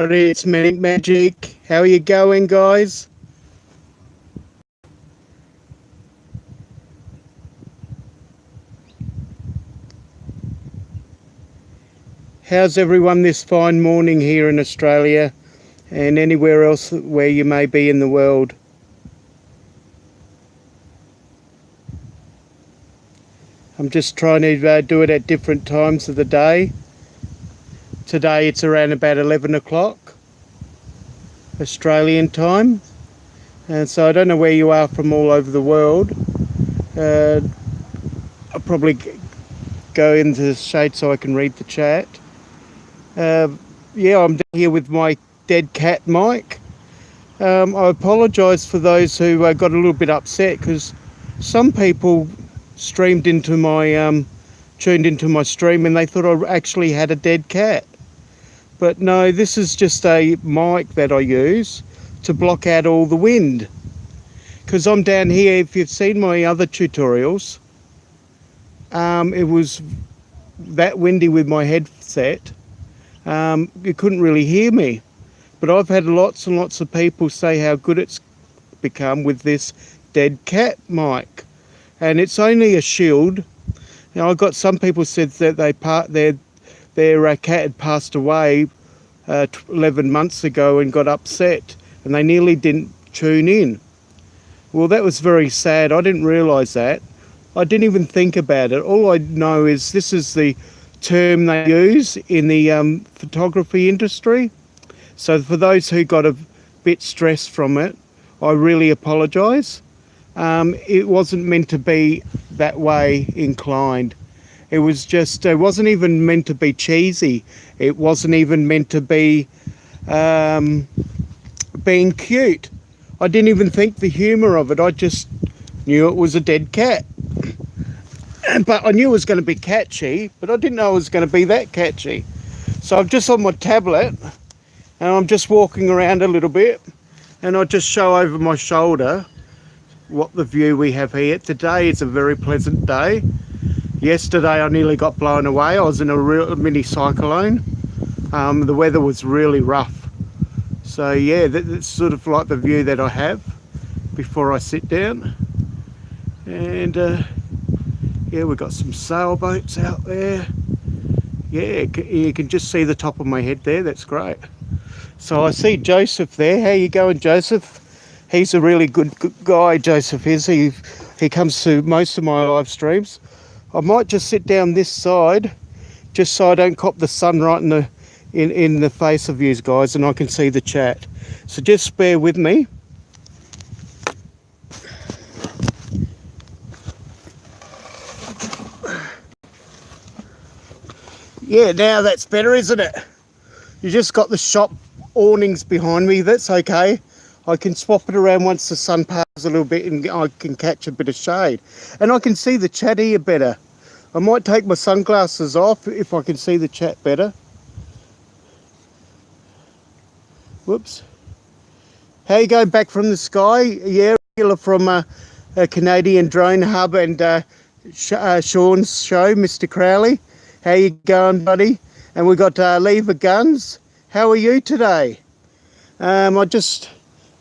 It's MANIC Magic. How are you going, guys? How's everyone this fine morning here in Australia and anywhere else where you may be in the world? I'm just trying to do it at different times of the day. Today it's around about 11 o'clock Australian time, and so I don't know where you are from all over the world. I'll probably go into the shade so I can read the chat. Yeah, I'm here with my dead cat Mike. I apologise for those who got a little bit upset because some people tuned into my stream and they thought I actually had a dead cat. But no, this is just a mic that I use to block out all the wind. Because I'm down here, if you've seen my other tutorials, it was that windy with my headset, you couldn't really hear me. But I've had lots and lots of people say how good it's become with this dead cat mic. And it's only a shield. Now, I got some people said that their cat had passed away 11 months ago and got upset and they nearly didn't tune in. Well, that was very sad. I didn't realise that. I didn't even think about it. All I know is this is the term they use in the photography industry. So for those who got a bit stressed from it, I really apologise. It wasn't meant to be that way inclined. It was just, it wasn't even meant to be cheesy. It wasn't even meant to be being cute. I didn't even think the humour of it. I just knew it was a dead cat. But I knew it was going to be catchy, but I didn't know it was going to be that catchy. So I'm just on my tablet and I'm just walking around a little bit and I just show over my shoulder what the view we have here. Today is a very pleasant day. Yesterday I nearly got blown away. I was in a real mini cyclone. The weather was really rough. So yeah, that's sort of like the view that I have before I sit down. And yeah, we've got some sailboats out there. Yeah, you can just see the top of my head there. That's great. So I see Joseph there. How you going, Joseph? He's a really good guy, Joseph is. He comes to most of my live streams. I might just sit down this side just so I don't cop the sun right in the face of you guys and I can see the chat. So just bear with me. Yeah, now that's better, isn't it? You just got the shop awnings behind me. That's okay. I can swap it around once the sun passes a little bit and I can catch a bit of shade. And I can see the chat here better. I might take my sunglasses off if I can see the chat better. Whoops. How you going back from the sky? Yeah, from a Canadian Drone Hub and Sean's show, Mr. Crowley. How you going, buddy? And we got Lever Guns. How are you today?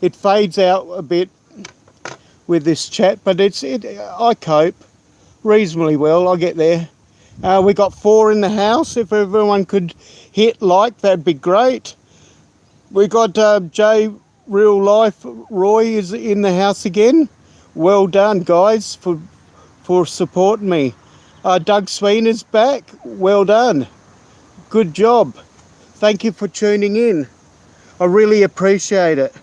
It fades out a bit with this chat, but I cope reasonably well. I get there. We got 4 in the house. If everyone could hit like, that'd be great. We got J Real Life Roy is in the house again. Well done, guys, for supporting me. Doug Sween is back. Well done. Good job. Thank you for tuning in. I really appreciate it.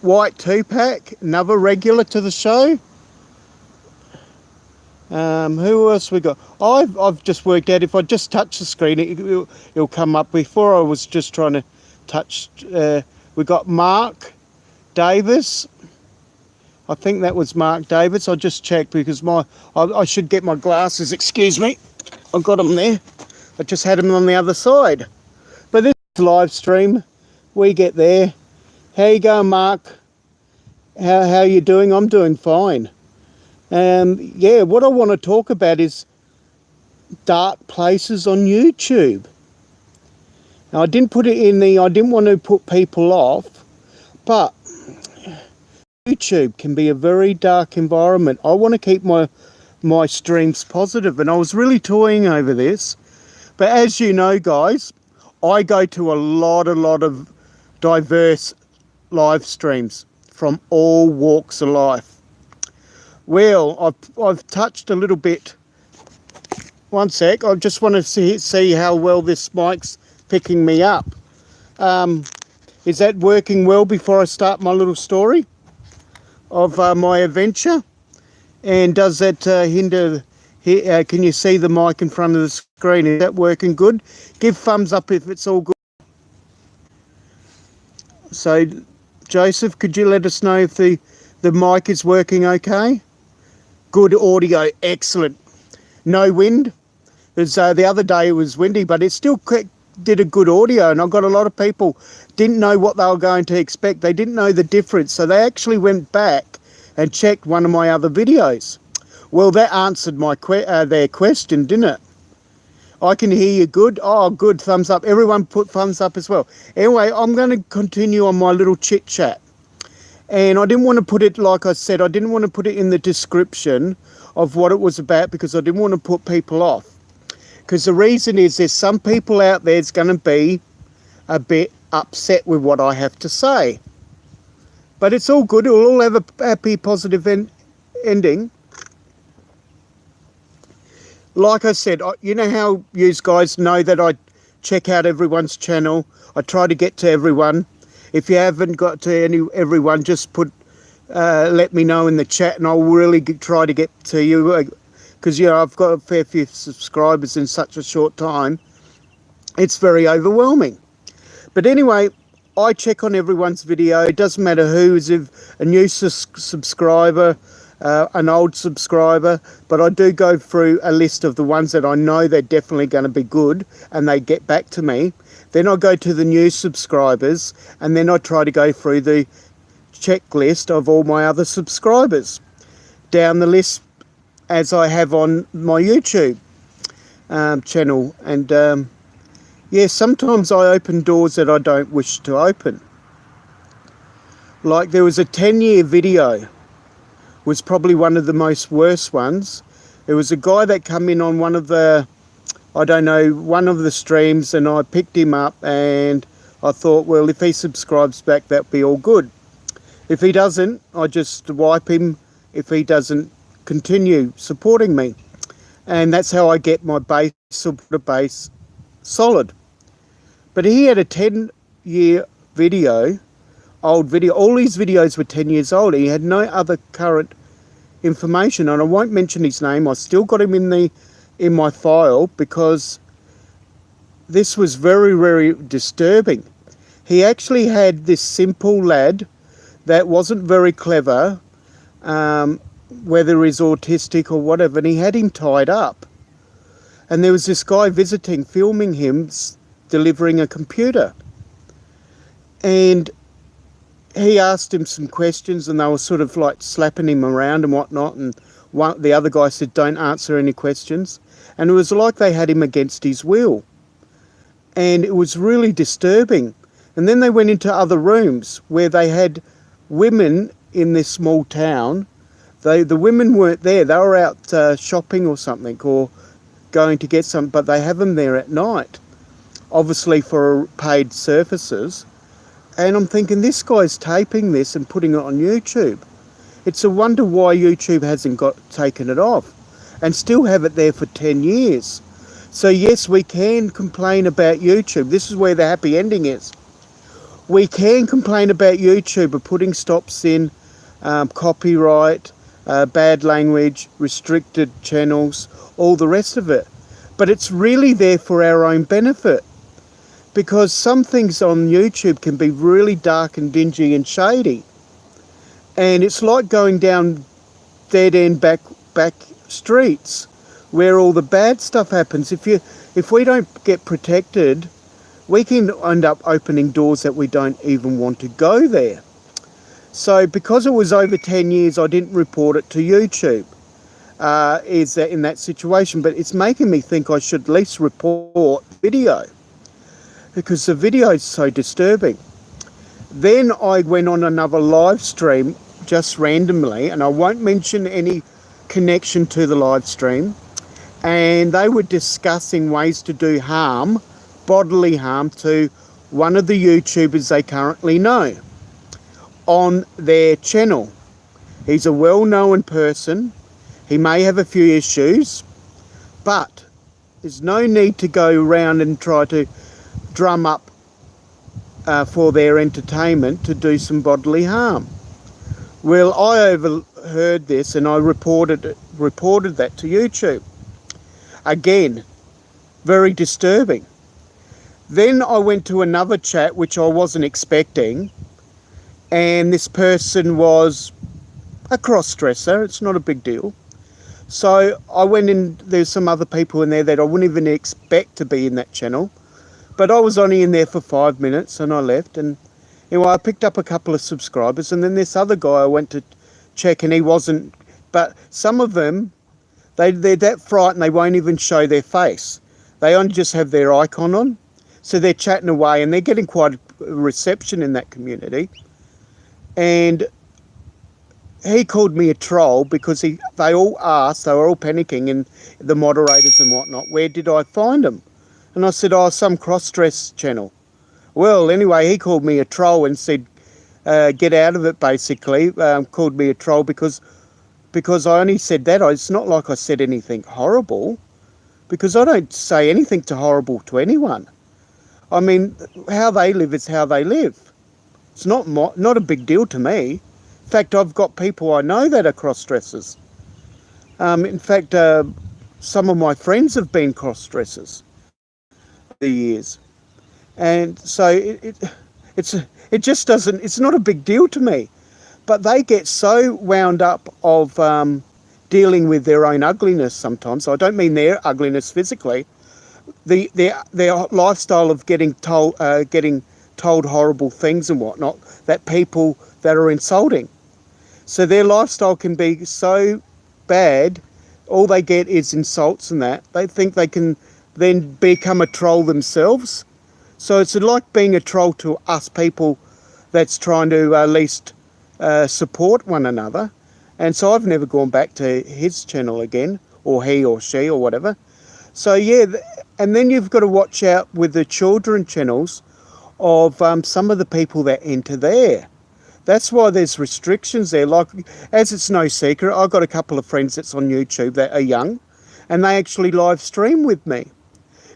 White Tupac, another regular to the show. Who else we got? I've just worked out if I just touch the screen, it'll come up. Before I was just trying to touch. We got Mark Davis. I think that was Mark Davis. I'll just check because I should get my glasses. Excuse me. I've got them there. I just had them on the other side. But this is live stream. We get there. How you going, Mark? How you doing? I'm doing fine. Yeah, what I want to talk about is dark places on YouTube. Now, I didn't put it in I didn't want to put people off, but YouTube can be a very dark environment. I want to keep my streams positive, and I was really toying over this. But as you know, guys, I go to a lot of diverse live streams from all walks of life. Well, I've touched a little bit. One sec, I just want to see how well this mic's picking me up. Is that working well before I start my little story of my adventure? And does that hinder? Can you see the mic in front of the screen? Is that working good? Give thumbs up if it's all good. So, Joseph, could you let us know if the mic is working okay? Good audio, excellent. No wind. The other day it was windy, but it still did a good audio, and I got a lot of people didn't know what they were going to expect. They didn't know the difference, so they actually went back and checked one of my other videos. Well, that answered their question, didn't it? I can hear you good. Oh, good, thumbs up. Everyone put thumbs up as well. Anyway, I'm going to continue on my little chit chat. And I didn't want to put it, like I said, I didn't want to put it in the description of what it was about because I didn't want to put people off. Because the reason is there's some people out there that's going to be a bit upset with what I have to say. But it's all good. It'll all have a happy, positive ending. Like I said, you know how you guys know that I check out everyone's channel. I try to get to everyone. If you haven't got to everyone, just let me know in the chat, and I'll really try to get to you. Because, I've got a fair few subscribers in such a short time. It's very overwhelming. But anyway, I check on everyone's video. It doesn't matter who is a new subscriber, an old subscriber, but I do go through a list of the ones that I know they're definitely going to be good and they get back to me. Then I go to the new subscribers, and then I try to go through the checklist of all my other subscribers down the list as I have on my YouTube channel. And sometimes I open doors that I don't wish to open. Like there was a 10-year video, was probably one of the most worst ones. There was a guy that come in on one of the streams, and I picked him up, and I thought, well, if he subscribes back, that'd be all good. If he doesn't, I just wipe him if he doesn't continue supporting me. And that's how I get my base solid. But he had a 10-year old video. All his videos were 10 years old. He had no other current information, and I won't mention his name. I still got him in my file because this was very, very disturbing. He actually had this simple lad that wasn't very clever, whether he's autistic or whatever, and he had him tied up. And there was this guy visiting, filming him delivering a computer. And he asked him some questions, and they were sort of like slapping him around and whatnot, and the other guy said, don't answer any questions. And it was like they had him against his will. And it was really disturbing. And then they went into other rooms where they had women in this small town. The women weren't there. They were out shopping or something, or going to get some, but they have them there at night, obviously for paid services. And I'm thinking, this guy's taping this and putting it on YouTube. It's a wonder why YouTube hasn't taken it off and still have it there for 10 years. So yes, we can complain about YouTube. This is where the happy ending is. We can complain about YouTube of putting stops in, copyright, bad language, restricted channels, all the rest of it. But it's really there for our own benefit, because some things on YouTube can be really dark and dingy and shady. And it's like going down dead-end back streets where all the bad stuff happens. If we don't get protected, we can end up opening doors that we don't even want to go there. So because it was over 10 years, I didn't report it to YouTube. Is that in that situation? But it's making me think I should at least report video. because the video is so disturbing. Then I went on another live stream just randomly, and I won't mention any connection to the live stream, and they were discussing ways to do harm, bodily harm, to one of the YouTubers they currently know on their channel. He's a well-known person. He may have a few issues, but there's no need to go around and try to drum up for their entertainment to do some bodily harm. Well, I overheard this and I reported that to YouTube. Again, very disturbing. Then I went to another chat which I wasn't expecting, and this person was a cross-dresser. It's not a big deal. So I went in, there's some other people in there that I wouldn't even expect to be in that channel. But I was only in there for 5 minutes and I left. And anyway, I picked up a couple of subscribers, and then this other guy I went to check, and he wasn't, but some of them, they're that frightened they won't even show their face. They only just have their icon on. So they're chatting away, and they're getting quite a reception in that community. And he called me a troll because they all asked, they were all panicking, and the moderators and whatnot, where did I find them? And I said, oh, some cross-dress channel. Well, anyway, he called me a troll and said, get out of it, basically. Called me a troll because I only said that. It's not like I said anything horrible, because I don't say anything horrible to anyone. I mean, how they live is how they live. It's not a big deal to me. In fact, I've got people I know that are cross-dressers. In fact, some of my friends have been cross-dressers over the years. And so it just doesn't, it's not a big deal to me. But they get so wound up of dealing with their own ugliness sometimes. I don't mean their ugliness physically. Their lifestyle of getting told horrible things and whatnot, that people that are insulting. So their lifestyle can be so bad, all they get is insults and that. They think they can then become a troll themselves. So it's like being a troll to us people that's trying to at least support one another. And so I've never gone back to his channel again, or he or she or whatever. So yeah, and then you've got to watch out with the children channels of some of the people that enter there. That's why there's restrictions there. Like, as it's no secret, I've got a couple of friends that's on YouTube that are young, and they actually live stream with me.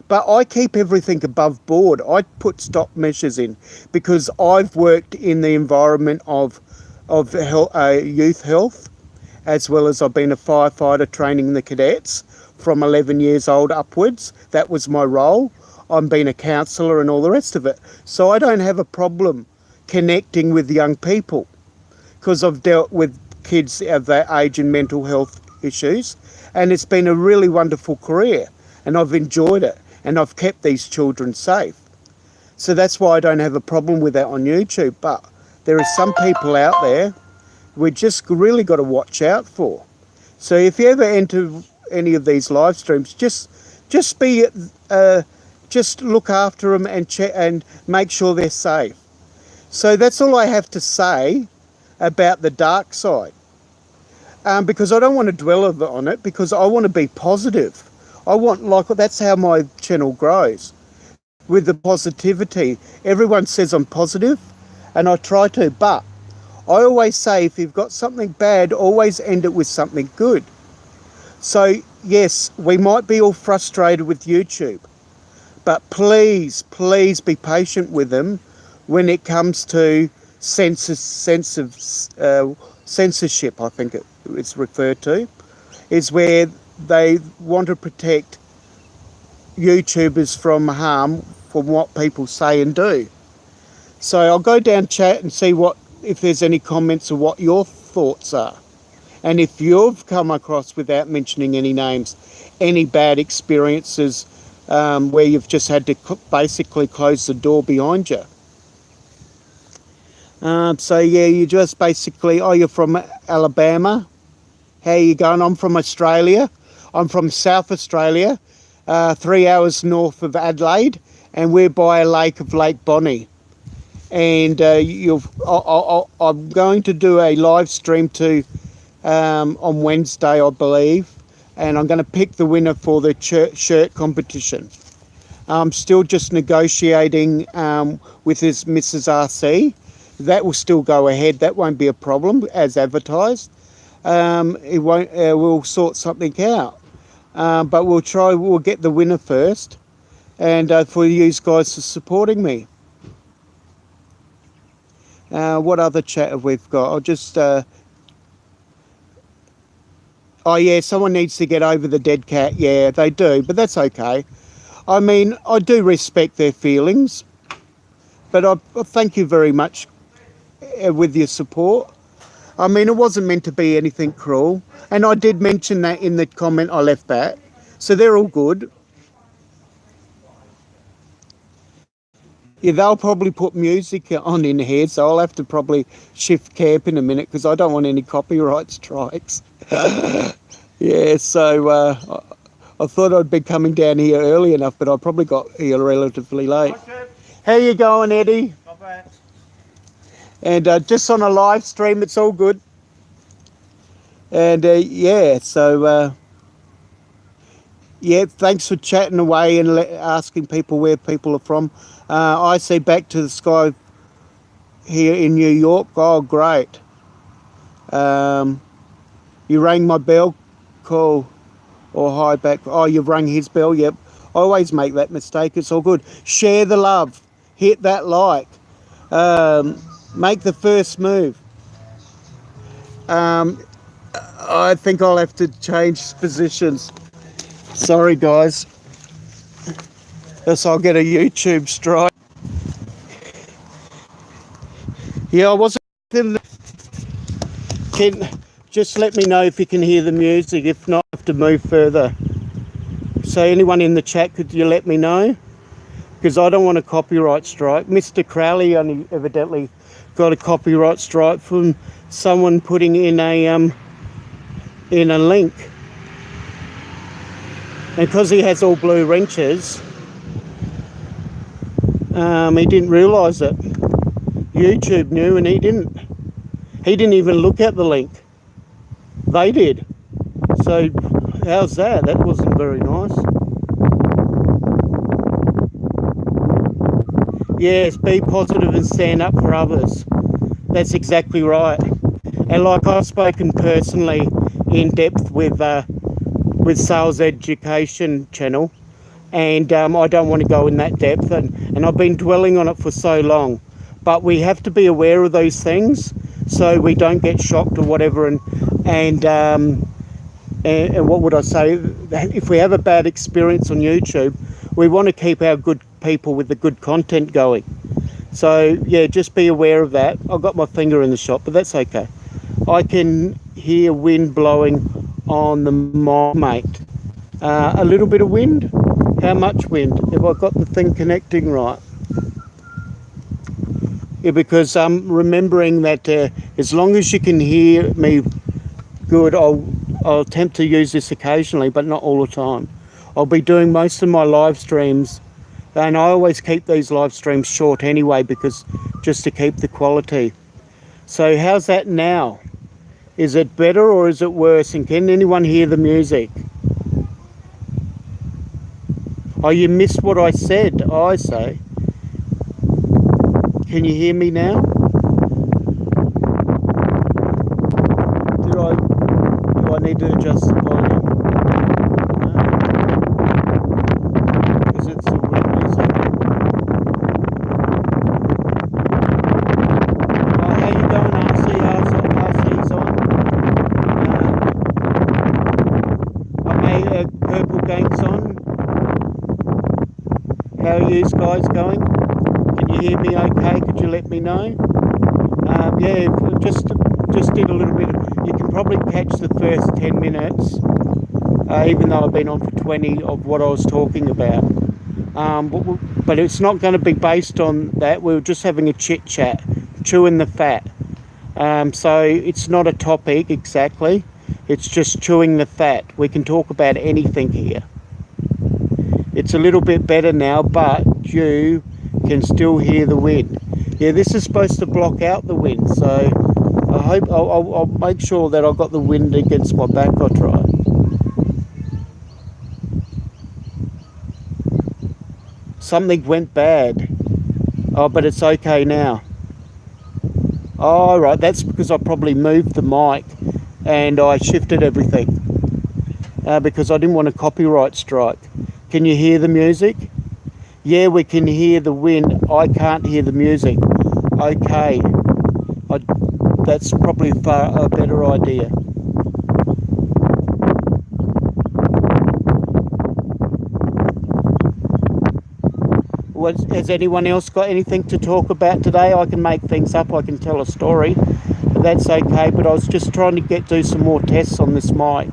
But I keep everything above board. I put stop measures in because I've worked in the environment of youth health, as well as I've been a firefighter training the cadets from 11 years old upwards. That was my role. I've been a counsellor and all the rest of it. So I don't have a problem connecting with young people because I've dealt with kids of that age and mental health issues, and it's been a really wonderful career, and I've enjoyed it, and I've kept these children safe. So that's why I don't have a problem with that on YouTube. But there are some people out there we just really got to watch out for. So if you ever enter any of these live streams, just look after them and check and make sure they're safe. So that's all I have to say about the dark side, because I don't want to dwell on it, because I want to be positive. That's how my channel grows, with the positivity. Everyone says I'm positive, and I try to, but I always say if you've got something bad, always end it with something good. So yes, we might be all frustrated with YouTube, but please be patient with them when it comes to censorship, I think it's referred to, is where they want to protect YouTubers from harm from what people say and do. So I'll go down chat and see if there's any comments of what your thoughts are. And if you've come across, without mentioning any names, any bad experiences where you've just had to basically close the door behind you. So yeah, you just basically, you're from Alabama. How you going? I'm from Australia. I'm from South Australia, 3 hours north of Adelaide, and we're by a lake of Lake Bonnie. And I'm going to do a live stream on Wednesday, I believe, and I'm going to pick the winner for the shirt competition. I'm still just negotiating with his Mrs. RC. That will still go ahead. That won't be a problem as advertised. We'll sort something out. But we'll get the winner first. And for you guys for supporting me. What other chat have we got? I'll just... oh yeah, someone needs to get over the dead cat. Yeah, they do, but that's okay. I mean, I do respect their feelings. But I thank you very much with your support. I mean, it wasn't meant to be anything cruel. And I did mention that in the comment I left back. So they're all good. Yeah, they'll probably put music on in here, so I'll have to probably shift camp in a minute because I don't want any copyright strikes. Yeah, so I thought I'd be coming down here early enough, but I probably got here relatively late. Okay. How you going, Eddie? Not bad. And just on a live stream, it's all good. And yeah, so yeah, thanks for chatting away and asking people where people are from. I see Back to the Sky here in New York. Oh, great. You rang my bell. Cool. Or hi back. Oh, you've rang his bell. Yep. I always make that mistake. It's all good. Share the love. Hit that like. Make the first move. I think I'll have to change positions. Sorry, guys. Else I'll get a YouTube strike. Yeah, I wasn't... Just let me know if you can hear the music. If not, I have to move further. So anyone in the chat, could you let me know? Because I don't want a copyright strike. Mr. Crowley only evidently got a copyright strike from someone putting in a link. And because he has all blue wrenches, he didn't realise it. YouTube knew and he didn't. He didn't even look at the link. They did. So how's that? That wasn't very nice. Yes, be positive and stand up for others. That's exactly right. And like I've spoken personally in depth with Sales Education Channel, and I don't want to go in that depth, and I've been dwelling on it for so long. But we have to be aware of those things so we don't get shocked or whatever. And what would I say? If we have a bad experience on YouTube, we want to keep our good people with the good content going. So yeah, just be aware of that. I've got my finger in the shop, but that's okay. I can hear wind blowing on the mic, mate. A little bit of wind. How much wind? Have I got the thing connecting right? Yeah, because I'm remembering that as long as you can hear me good, I'll attempt to use this occasionally, but not all the time. I'll be doing most of my live streams, and I always keep these live streams short anyway, because just to keep the quality. So how's that now? Is it better or is it worse? And can anyone hear the music? Oh, you missed what I said, I say. Can you hear me now? Do I need to adjust the volume? No. Because it's a weird music. Oh, how you going, RC? RC's on. Okay, Purple Gang's on. How are you guys going? Can you hear me okay? Could you let me know? Yeah, just did a little bit of, you can probably catch the first 10 minutes, even though I've been on for 20 of what I was talking about. But it's not going to be based on that. We were just having a chit chat, chewing the fat. So it's not a topic exactly. It's just chewing the fat. We can talk about anything here. It's a little bit better now, but you can still hear the wind. Yeah, this is supposed to block out the wind, so I hope I'll make sure that I've got the wind against my back. I'll try. Something went bad. Oh, but it's okay now. Oh, right, that's because I probably moved the mic and I shifted everything because I didn't want a copyright strike. Can you hear the music? Yeah, we can hear the wind. I can't hear the music. Okay. That's probably a better idea. Has anyone else got anything to talk about today? I can make things up. I can tell a story. That's okay, but I was just trying to do some more tests on this mic.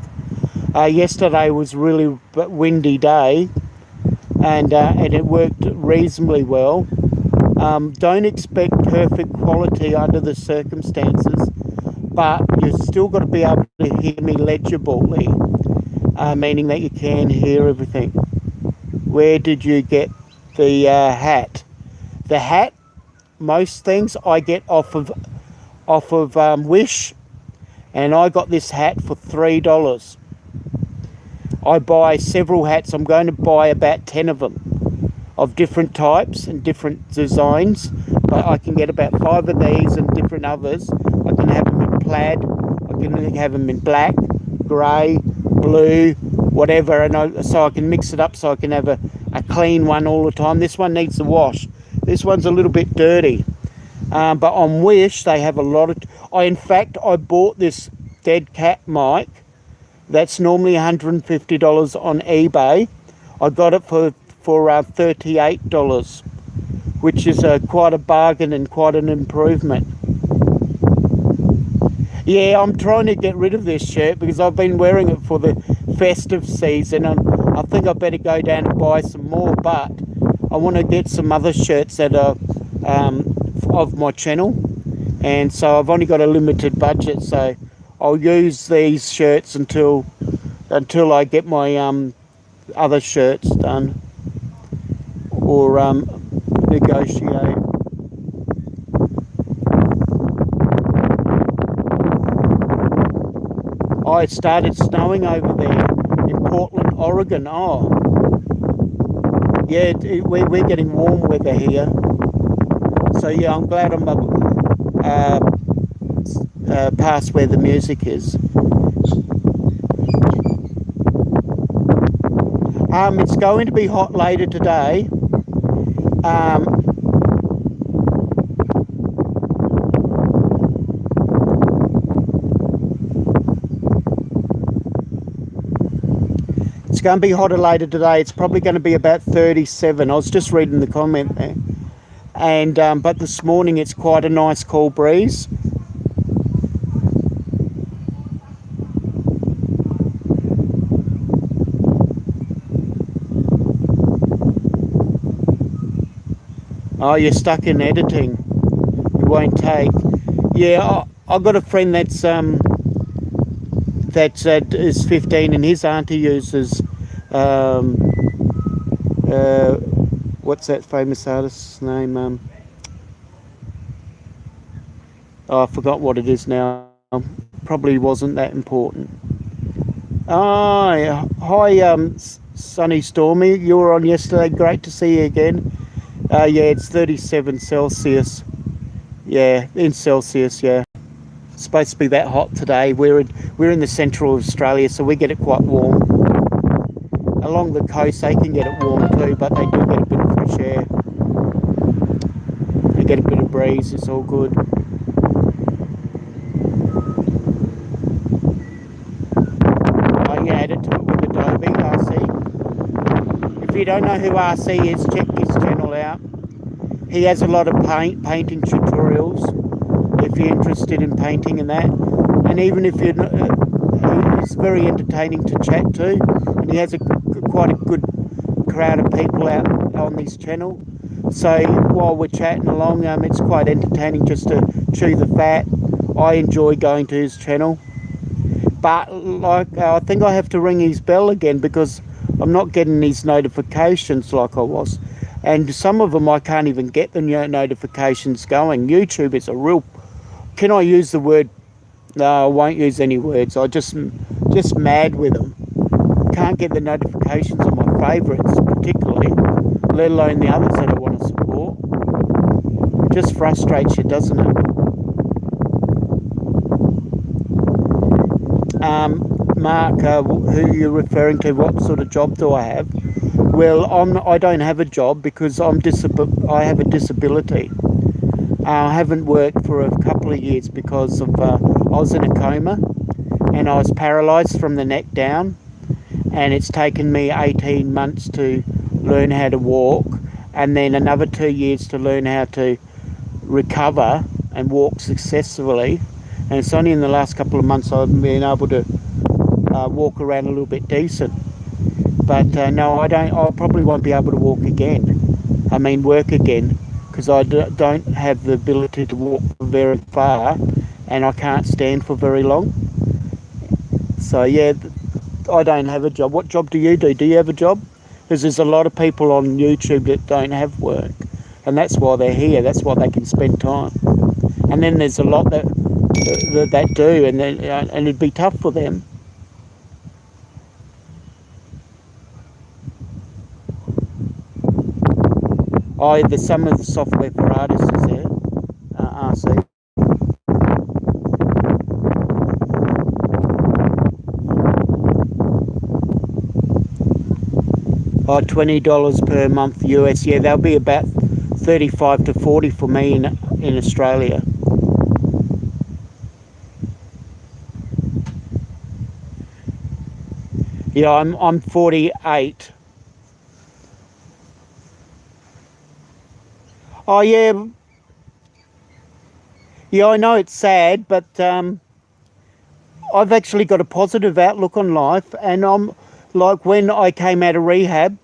Yesterday was a really windy day, and it worked reasonably well. Don't expect perfect quality under the circumstances, but you've still got to be able to hear me legibly, meaning that you can hear everything. Where did you get the hat? The hat, most things I get off of Wish, and I got this hat for $3. I buy several hats. I'm going to buy about 10 of them, of different types and different designs. But I can get about 5 of these and different others. I can have them in plaid. I can have them in black, grey, blue, whatever. And so I can mix it up so I can have a clean one all the time. This one needs a wash. This one's a little bit dirty. But on Wish, they have a lot of... in fact, I bought this dead cat mic. That's normally $150 on eBay. I got it for $38, which is quite a bargain and quite an improvement. Yeah, I'm trying to get rid of this shirt because I've been wearing it for the festive season, and I think I better go down and buy some more, but I want to get some other shirts that are of my channel, and so I've only got a limited budget, so I'll use these shirts until I get my other shirts done or negotiate. Oh, it started snowing over there in Portland, Oregon. Oh, yeah, we're getting warm weather here. So yeah, I'm glad I'm past where the music is. It's going to be hot later today. It's going to be hotter later today. It's probably going to be about 37. I was just reading the comment there. And but this morning it's quite a nice cool breeze. Oh, you're stuck in editing. It won't take. Yeah, I've got a friend that's is 15, and his auntie uses what's that famous artist's name? I forgot what it is now. Probably wasn't that important. Oh, yeah. Hi, Sunny Stormy. You were on yesterday. Great to see you again. Yeah, it's 37 Celsius. Yeah, in Celsius, yeah. It's supposed to be that hot today. We're in the central of Australia, so we get it quite warm. Along the coast, they can get it warm too, but they do get a bit of fresh air. They get a bit of breeze. It's all good. Oh, yeah, add it to it with Adobe RC. If you don't know who RC is, check his channel out. He has a lot of painting tutorials if you're interested in painting and that. And even if you're not, it's very entertaining to chat to. And he has quite a good crowd of people out on his channel. So while we're chatting along, it's quite entertaining just to chew the fat. I enjoy going to his channel. But I think I have to ring his bell again because I'm not getting these notifications like I was. And some of them I can't even get the notifications going. YouTube is a real, can I use the word, no, I won't use any words, I just mad with them. Can't get the notifications on my favourites particularly, let alone the others that I want to support. It just frustrates you, doesn't it? Mark, who you're referring to, what sort of job do I have? Well, I don't have a job because I have a disability. I haven't worked for a couple of years because of I was in a coma and I was paralysed from the neck down, and it's taken me 18 months to learn how to walk, and then another 2 years to learn how to recover and walk successfully. And it's only in the last couple of months I've been able to walk around a little bit decent. But no, I probably won't be able to walk again. I mean work again, because I don't have the ability to walk very far, and I can't stand for very long. So yeah, I don't have a job. What job do you do? Do you have a job? Because there's a lot of people on YouTube that don't have work, and that's why they're here. That's why they can spend time. And then there's a lot that do, and it'd be tough for them. There's some of the software for artists is there, RC. $20 per month US. Yeah, they'll be about 35 to 40 for me in Australia. Yeah, I'm 48. Oh yeah, yeah. I know it's sad, but I've actually got a positive outlook on life, and I'm like, when I came out of rehab,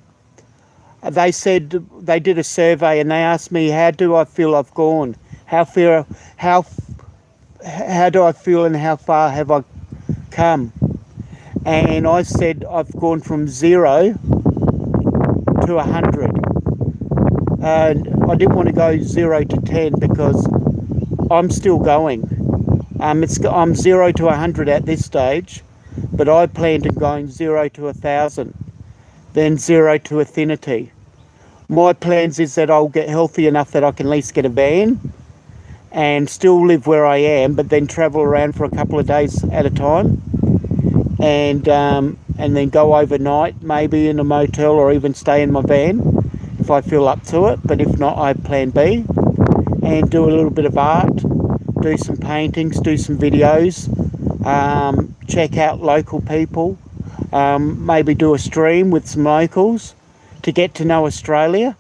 they said, they did a survey and they asked me, how do I feel I've gone? How do I feel and how far have I come? And I said I've gone from 0 to 100. And I didn't want to go 0 to 10 because I'm still going. I'm 0 to 100 at this stage, but I plan to going 0 to 1,000, then 0 to infinity. My plans is that I'll get healthy enough that I can at least get a van and still live where I am, but then travel around for a couple of days at a time, and then go overnight, maybe in a motel, or even stay in my van if I feel up to it. But if not, I plan B, and do a little bit of art, do some paintings, do some videos, check out local people, maybe do a stream with some locals to get to know Australia,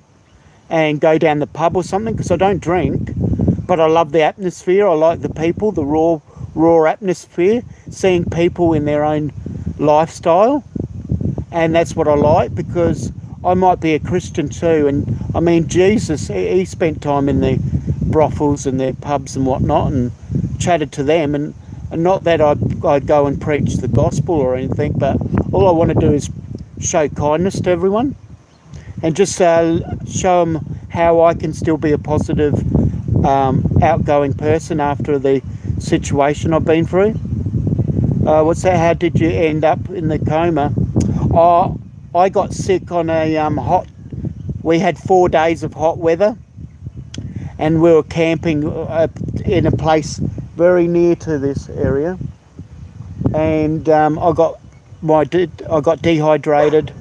and go down the pub or something, because I don't drink, but I love the atmosphere. I like the people, the raw atmosphere, seeing people in their own lifestyle, and that's what I like, because I might be a Christian too, and I mean Jesus, he spent time in the brothels and their pubs and whatnot, and chatted to them, and not that I'd go and preach the gospel or anything, but all I want to do is show kindness to everyone, and just show them how I can still be a positive, outgoing person after the situation I've been through. What's that? How did you end up in the coma? I got sick on a we had 4 days of hot weather, and we were camping in a place very near to this area, and I got dehydrated,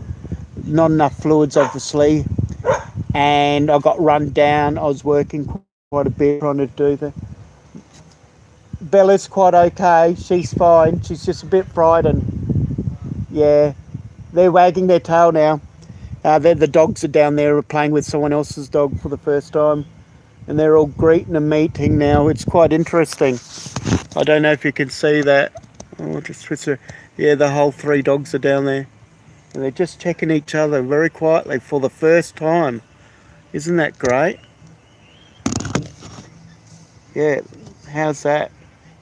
not enough fluids obviously, and I got run down. I was working quite a bit trying to do that. Bella's quite okay, she's fine, she's just a bit frightened. Yeah, they're wagging their tail now. The dogs are down there playing with someone else's dog for the first time, and they're all greeting and meeting now. It's quite interesting. I don't know if you can see that. Oh, yeah, the whole 3 dogs are down there, and they're just checking each other very quietly for the first time. Isn't that great? Yeah, how's that?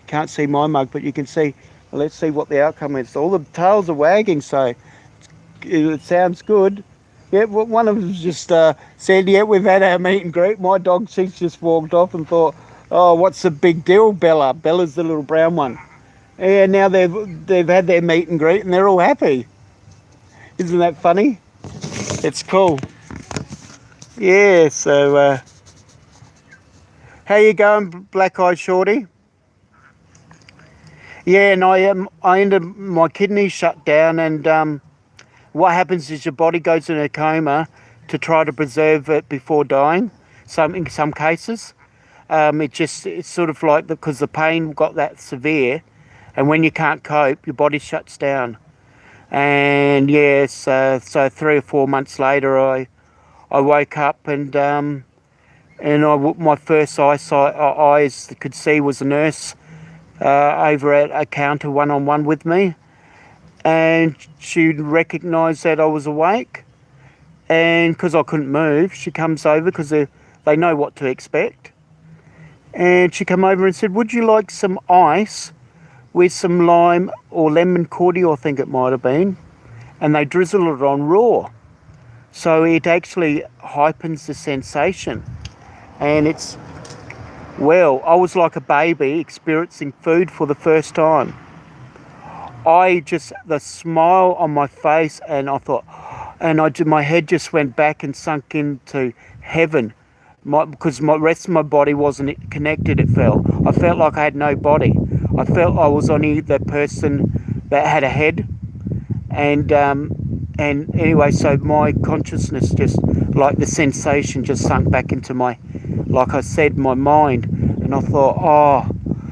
Can't see my mug, but you can see. Well, let's see what the outcome is. All the tails are wagging, so it sounds good. Yeah, well, one of them just said, yeah, we've had our meet and greet. My dog, she's just walked off and thought, oh, what's the big deal, Bella? Bella's the little brown one. Yeah, now they've had their meet and greet and they're all happy. Isn't that funny? It's cool. Yeah, so how you going, Black Eye Shorty? Yeah, and I ended my kidneys shut down, and what happens is your body goes in a coma to try to preserve it before dying. In some cases, it's sort of like because the pain got that severe, and when you can't cope, your body shuts down. And yes, so 3 or 4 months later, I woke up and my first eyes that could see was a nurse over at a counter one-on-one with me, and she recognised that I was awake, and because I couldn't move, she comes over because they know what to expect, and she came over and said, would you like some ice with some lime or lemon cordial, I think it might have been, and they drizzle it on raw. So it actually heightens the sensation. And I was like a baby experiencing food for the first time. The smile on my face, and I thought, my head just went back and sunk into heaven. Because the rest of my body wasn't connected, I felt like I had no body. I felt I was only the person that had a head. And anyway, so my consciousness just, like the sensation just sunk back into like I said, my mind. And I thought, oh,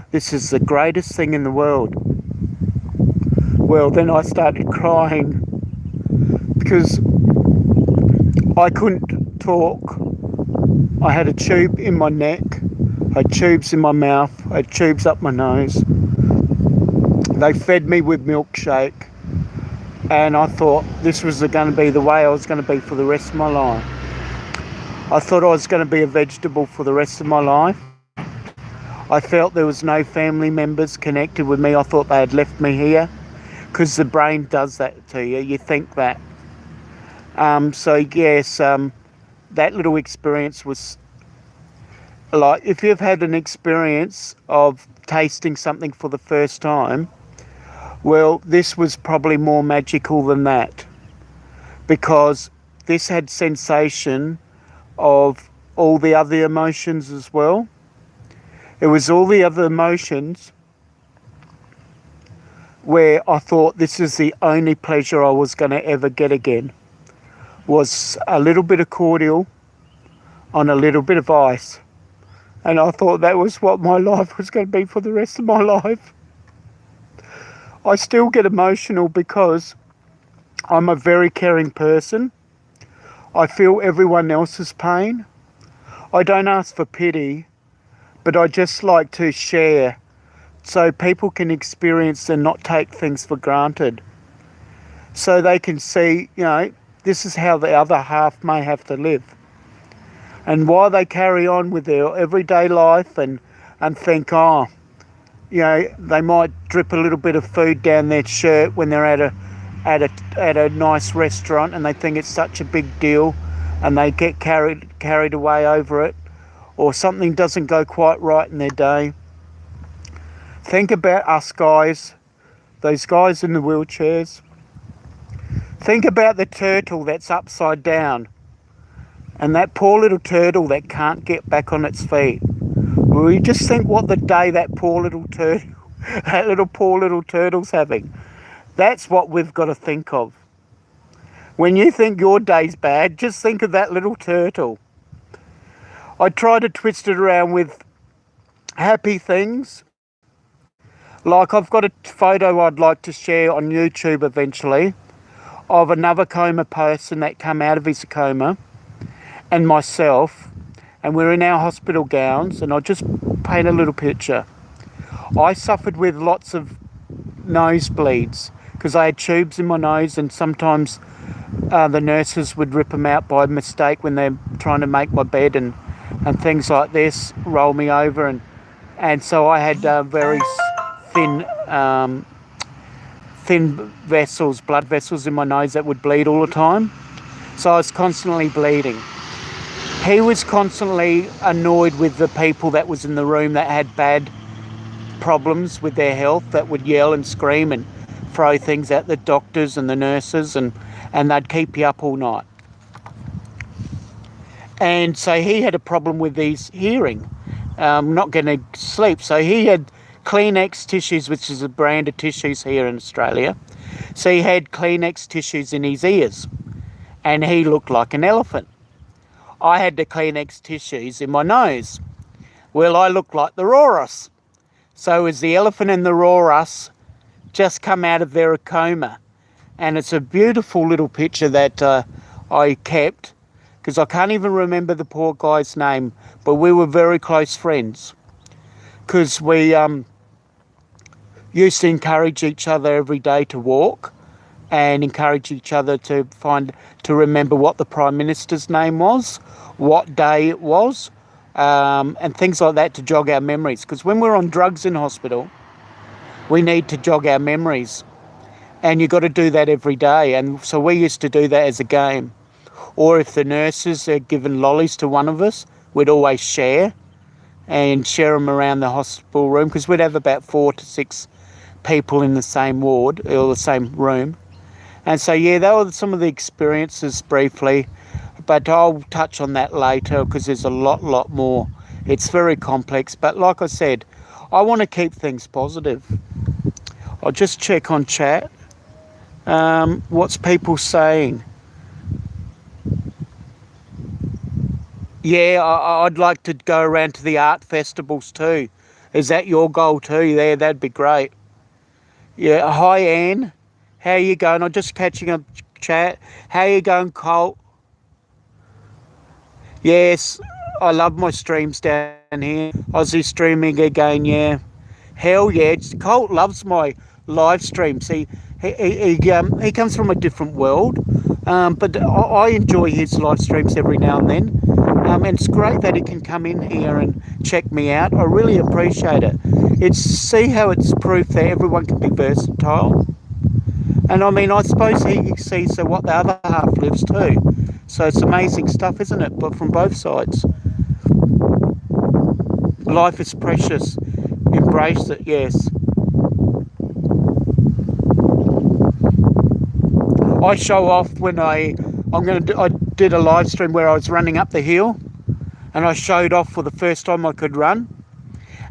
this is the greatest thing in the world. Well, then I started crying because I couldn't talk. I had a tube in my neck, I had tubes in my mouth, I had tubes up my nose. They fed me with milkshake, and I thought this was going to be the way I was going to be for the rest of my life. I thought I was going to be a vegetable for the rest of my life. I felt there was no family members connected with me. I thought they had left me here, because the brain does that to you. You think that. So yes, that little experience was like, if you've had an experience of tasting something for the first time, well, this was probably more magical than that, because this had sensation of all the other emotions as well. It was all the other emotions where I thought this is the only pleasure I was going to ever get again, was a little bit of cordial on a little bit of ice. And I thought that was what my life was going to be for the rest of my life. I still get emotional because I'm a very caring person. I feel everyone else's pain. I don't ask for pity, but I just like to share so people can experience and not take things for granted. So they can see, this is how the other half may have to live. And while they carry on with their everyday life and think, they might drip a little bit of food down their shirt when they're at a nice restaurant, and they think it's such a big deal, and they get carried away over it, or something doesn't go quite right in their day. Think about us guys, those guys in the wheelchairs. Think about the turtle that's upside down, and that poor little turtle that can't get back on its feet. Well, you just think what the day that poor little turtle's having. That's what we've got to think of. When you think your day's bad, just think of that little turtle. I try to twist it around with happy things. Like, I've got a photo I'd like to share on YouTube eventually of another coma person that came out of his coma, and myself, and we're in our hospital gowns, and I'll just paint a little picture. I suffered with lots of nosebleeds because I had tubes in my nose, and sometimes the nurses would rip them out by mistake when they're trying to make my bed and things like this, roll me over, and so I had very thin vessels, blood vessels in my nose that would bleed all the time. So I was constantly bleeding. He was constantly annoyed with the people that was in the room that had bad problems with their health, that would yell and scream and throw things at the doctors and the nurses, and they'd keep you up all night. And so he had a problem with his hearing, not getting sleep. So he had Kleenex tissues, which is a brand of tissues here in Australia. So he had Kleenex tissues in his ears, and he looked like an elephant. I had the Kleenex tissues in my nose. Well, I looked like the Rorus. So as the elephant and the Rorus just come out of their coma. And it's a beautiful little picture that I kept, because I can't even remember the poor guy's name, but we were very close friends, because we used to encourage each other every day to walk and encourage each other to remember what the Prime Minister's name was, what day it was, and things like that to jog our memories. Because when we're on drugs in hospital, we need to jog our memories, and you've got to do that every day. And so we used to do that as a game. Or if the nurses had given lollies to one of us, we'd always share them around the hospital room, because we'd have about 4 to 6 people in the same ward or the same room. And so, yeah, that were some of the experiences briefly, but I'll touch on that later because there's a lot more. It's very complex, but like I said, I want to keep things positive. I'll just check on chat. What's people saying? Yeah, I'd like to go around to the art festivals too. Is that your goal too? There, that'd be great. Yeah, hi Anne. How you going? I'm just catching up chat. How you going, Colt? Yes, I love my streams down here. Aussie streaming again, yeah. Hell yeah, Colt loves my live streams. He comes from a different world, but I enjoy his live streams every now and then. And it's great that he can come in here and check me out. I really appreciate it. See how it's proof that everyone can be versatile. And I mean, I suppose he sees what the other half lives too. So it's amazing stuff, isn't it? But from both sides. Life is precious. Embrace it, yes. I show off when I did a live stream where I was running up the hill, and I showed off for the first time I could run.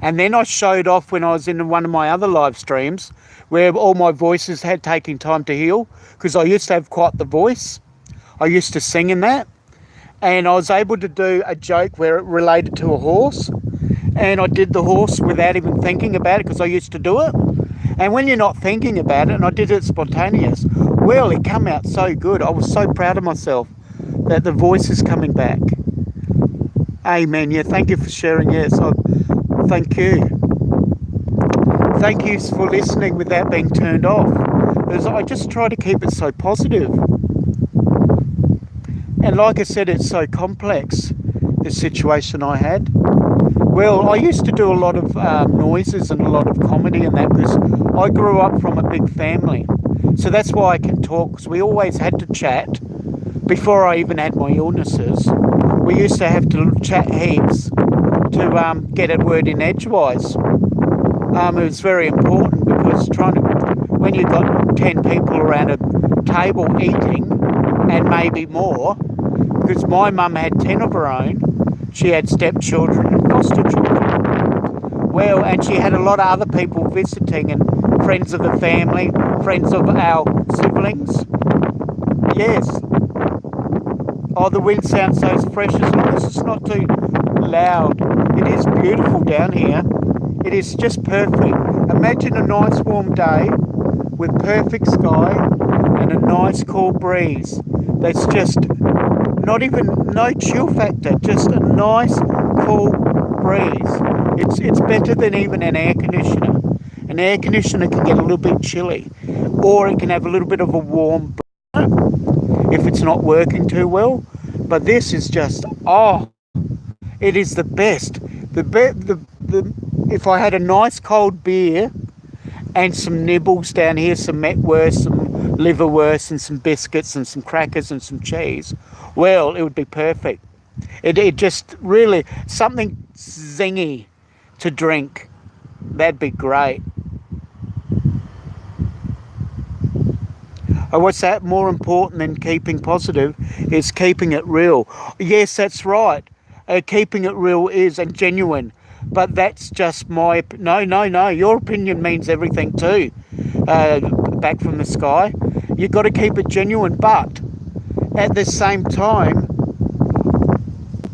And then I showed off when I was in one of my other live streams where all my voices had taken time to heal, because I used to have quite the voice. I used to sing in that. And I was able to do a joke where it related to a horse. And I did the horse without even thinking about it, because I used to do it. And when you're not thinking about it, and I did it spontaneous, well, it came out so good. I was so proud of myself that the voice is coming back. Amen. Yeah, thank you for sharing. Yes, thank you. Thank you for listening without being turned off. Because I just try to keep it so positive. And like I said, it's so complex, the situation I had. Well, I used to do a lot of noises and a lot of comedy and that, because I grew up from a big family. So that's why I can talk, because we always had to chat before I even had my illnesses. We used to have to chat heaps to get a word in edgewise. It was very important, because when you've got 10 people around a table eating, and maybe more, because my mum had 10 of her own, she had stepchildren and foster children. Well, and she had a lot of other people visiting, and friends of the family, friends of our siblings. Yes. Oh, the wind sounds so fresh, as long as it's not too loud. It is beautiful down here. It is just perfect. Imagine a nice warm day with perfect sky and a nice cool breeze. That's just no chill factor, just a nice cool breeze. It's better than even an air conditioner. An air conditioner can get a little bit chilly, or it can have a little bit of a warm if it's not working too well. But this is just, it is the best. If I had a nice cold beer and some nibbles down here, some Metwurst, some liverwurst and some biscuits and some crackers and some cheese, well, it would be perfect. It just really, something zingy to drink, that'd be great. What's that? More important than keeping positive is keeping it real. Yes, that's right. Keeping it real is and genuine, but that's just my no. Your opinion means everything too. Back from the sky, you've got to keep it genuine, but at the same time,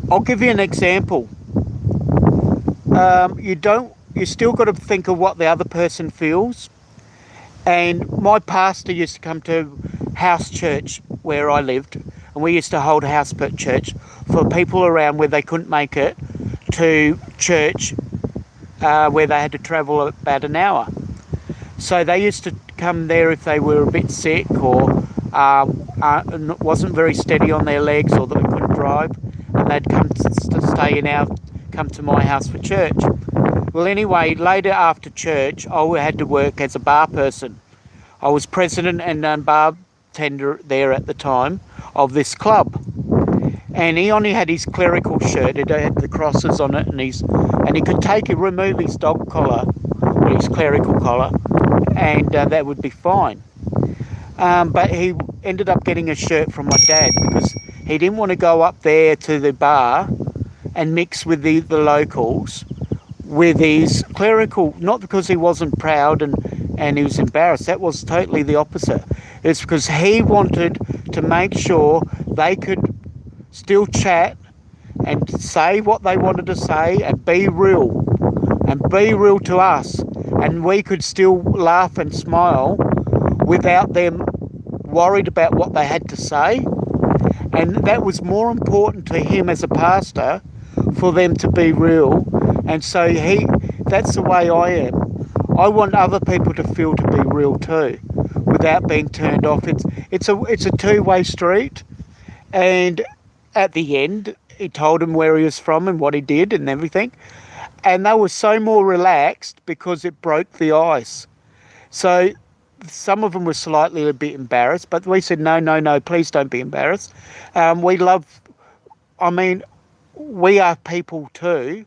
I'll give you an example. You still got to think of what the other person feels. And my pastor used to come to house church where I lived, and we used to hold house church for people around where they couldn't make it to church, where they had to travel about an hour. So they used to come there if they were a bit sick or wasn't very steady on their legs, or that they couldn't drive, and they'd come come to my house for church. Well, anyway, later after church, I had to work as a bar person. I was president and bartender there at the time of this club. And he only had his clerical shirt. It had the crosses on it, and he could remove his dog collar, or his clerical collar, and that would be fine. But he ended up getting a shirt from my dad because he didn't want to go up there to the bar and mix with the locals with his clerical, not because he wasn't proud and he was embarrassed. That was totally the opposite. It's because he wanted to make sure they could still chat and say what they wanted to say and be real to us, and we could still laugh and smile without them worried about what they had to say. And that was more important to him as a pastor, for them to be real. And so that's the way I am. I want other people to feel to be real too, without being turned off. It's a two-way street. And at the end, he told them where he was from and what he did and everything. And they were so more relaxed because it broke the ice. So some of them were slightly a bit embarrassed, but we said, no, please don't be embarrassed. We are people too,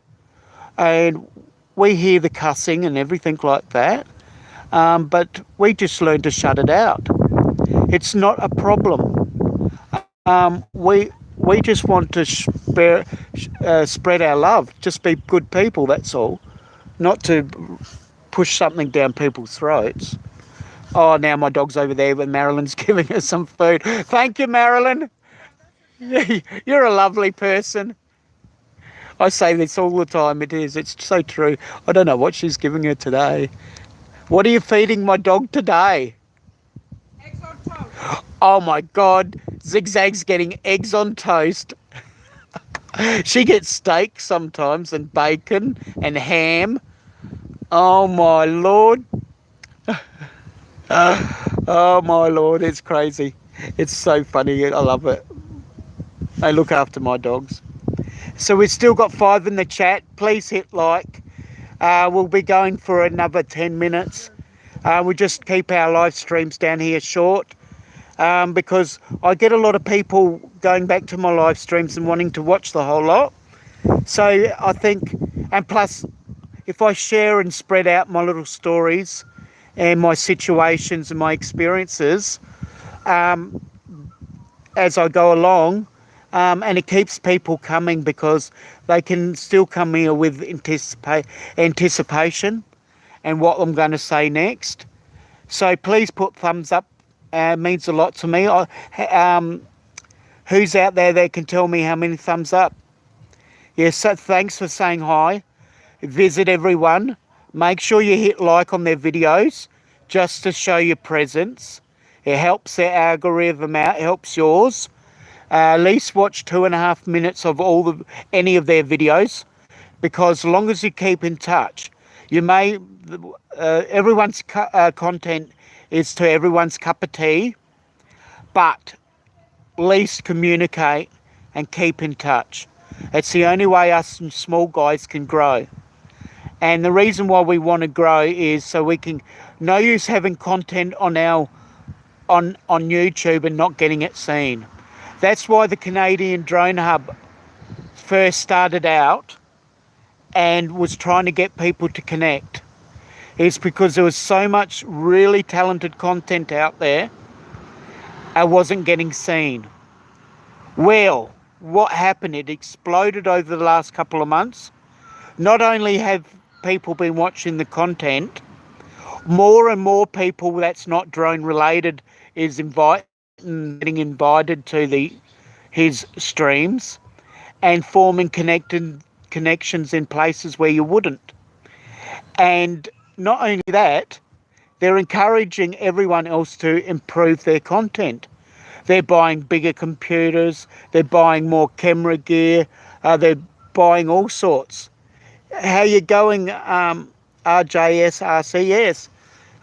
and we hear the cussing and everything like that, but we just learn to shut it out. It's not a problem. We just want to spread our love, just be good people, that's all, not to push something down people's throats. Oh, now my dog's over there, but Marilyn's giving her some food. Thank you, Marilyn. You're a lovely person. I say this all the time. It's so true. I don't know what she's giving her today. What are you feeding my dog today? Eggs on toast. Oh my God, Zigzag's getting eggs on toast. She gets steak sometimes, and bacon and ham. Oh my Lord. Oh my Lord, it's crazy. It's so funny. I love it. I look after my dogs. So we've still got 5 in the chat. Please hit like. We'll be going for another 10 minutes. We just keep our live streams down here short, because I get a lot of people going back to my live streams and wanting to watch the whole lot. So I think, and plus, if I share and spread out my little stories and my situations and my experiences as I go along, and it keeps people coming, because they can still come here with anticipation and what I'm going to say next. So please put thumbs up. It means a lot to me. Who's out there that can tell me how many thumbs up? Yes, so thanks for saying hi. Visit everyone. Make sure you hit like on their videos just to show your presence. It helps their algorithm out. It helps yours. At least watch 2.5 minutes of any of their videos, because as long as you keep in touch, you may everyone's content is to everyone's cup of tea, but at least communicate and keep in touch. It's the only way us small guys can grow. And the reason why we want to grow is so we can, no use having content on on YouTube and not getting it seen. That's why the Canadian Drone Hub first started out and was trying to get people to connect. It's because there was so much really talented content out there, I wasn't getting seen. Well, what happened? It exploded over the last couple of months. Not only have people been watching the content, more and more people that's not drone related is getting invited to his streams and forming connections in places where you wouldn't. And not only that, they're encouraging everyone else to improve their content. They're buying bigger computers, they're buying more camera gear, they're buying all sorts. How you going, RJS, RCS?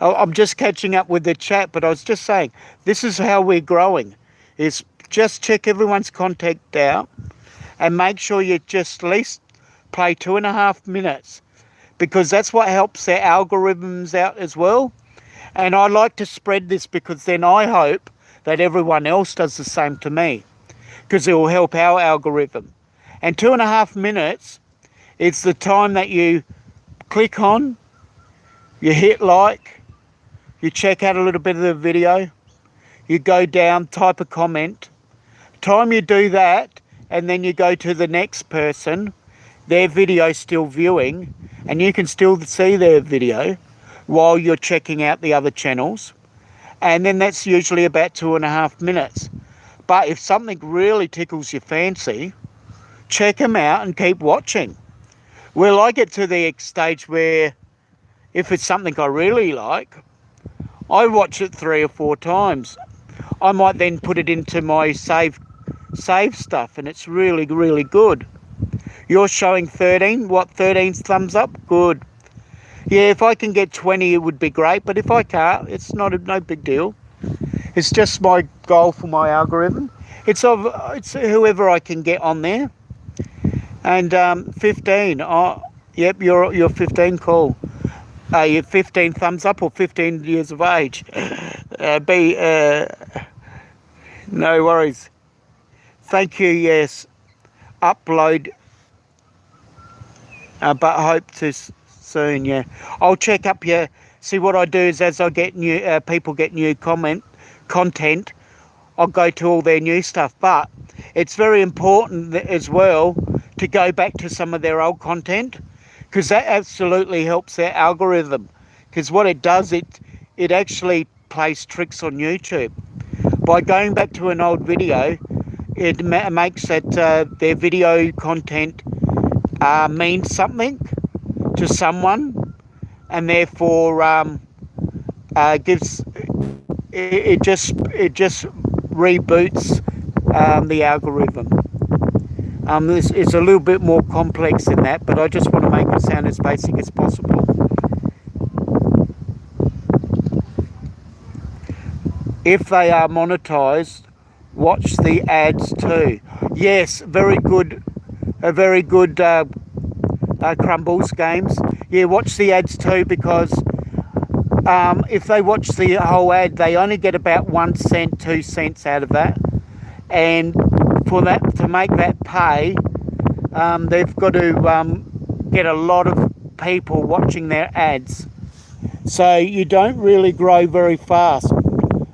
I'm just catching up with the chat, but I was just saying, this is how we're growing, is just check everyone's contact out and make sure you just at least play 2.5 minutes, because that's what helps their algorithms out as well. And I like to spread this because then I hope that everyone else does the same to me, because it will help our algorithm. And 2.5 minutes, it's the time that you click on, you hit like, you check out a little bit of the video, you go down, type a comment. Time you do that, and then you go to the next person, their video still viewing, and you can still see their video while you're checking out the other channels. And then that's usually about 2.5 minutes. But if something really tickles your fancy, check them out and keep watching. Well, I get to the stage where if it's something I really like, I watch it 3 or 4 times. I might then put it into my save stuff, and it's really, really good. You're showing 13. What, 13's thumbs up? Good. Yeah, if I can get 20, it would be great. But if I can't, it's no big deal. It's just my goal for my algorithm. It's whoever I can get on there. And 15. Oh, yep, you're 15. Cool. You're 15 thumbs up or 15 years of age. No worries. Thank you. Yes. Upload. But hope to soon. Yeah. I'll check up here. See, what I do is as I get new people get new content, I'll go to all their new stuff. But it's very important as well to go back to some of their old content, because that absolutely helps their algorithm. Because what it does, it actually plays tricks on YouTube. By going back to an old video, it makes that their video content means something to someone, and therefore gives it just reboots the algorithm. It's a little bit more complex than that, but I just want to make it sound as basic as possible. If they are monetized, watch the ads too. Yes, very good. A very good Crumbles games. Yeah, watch the ads too, because if they watch the whole ad, they only get about 1 cent, 2 cents out of that. And for that to make that pay, they've got to get a lot of people watching their ads. So you don't really grow very fast.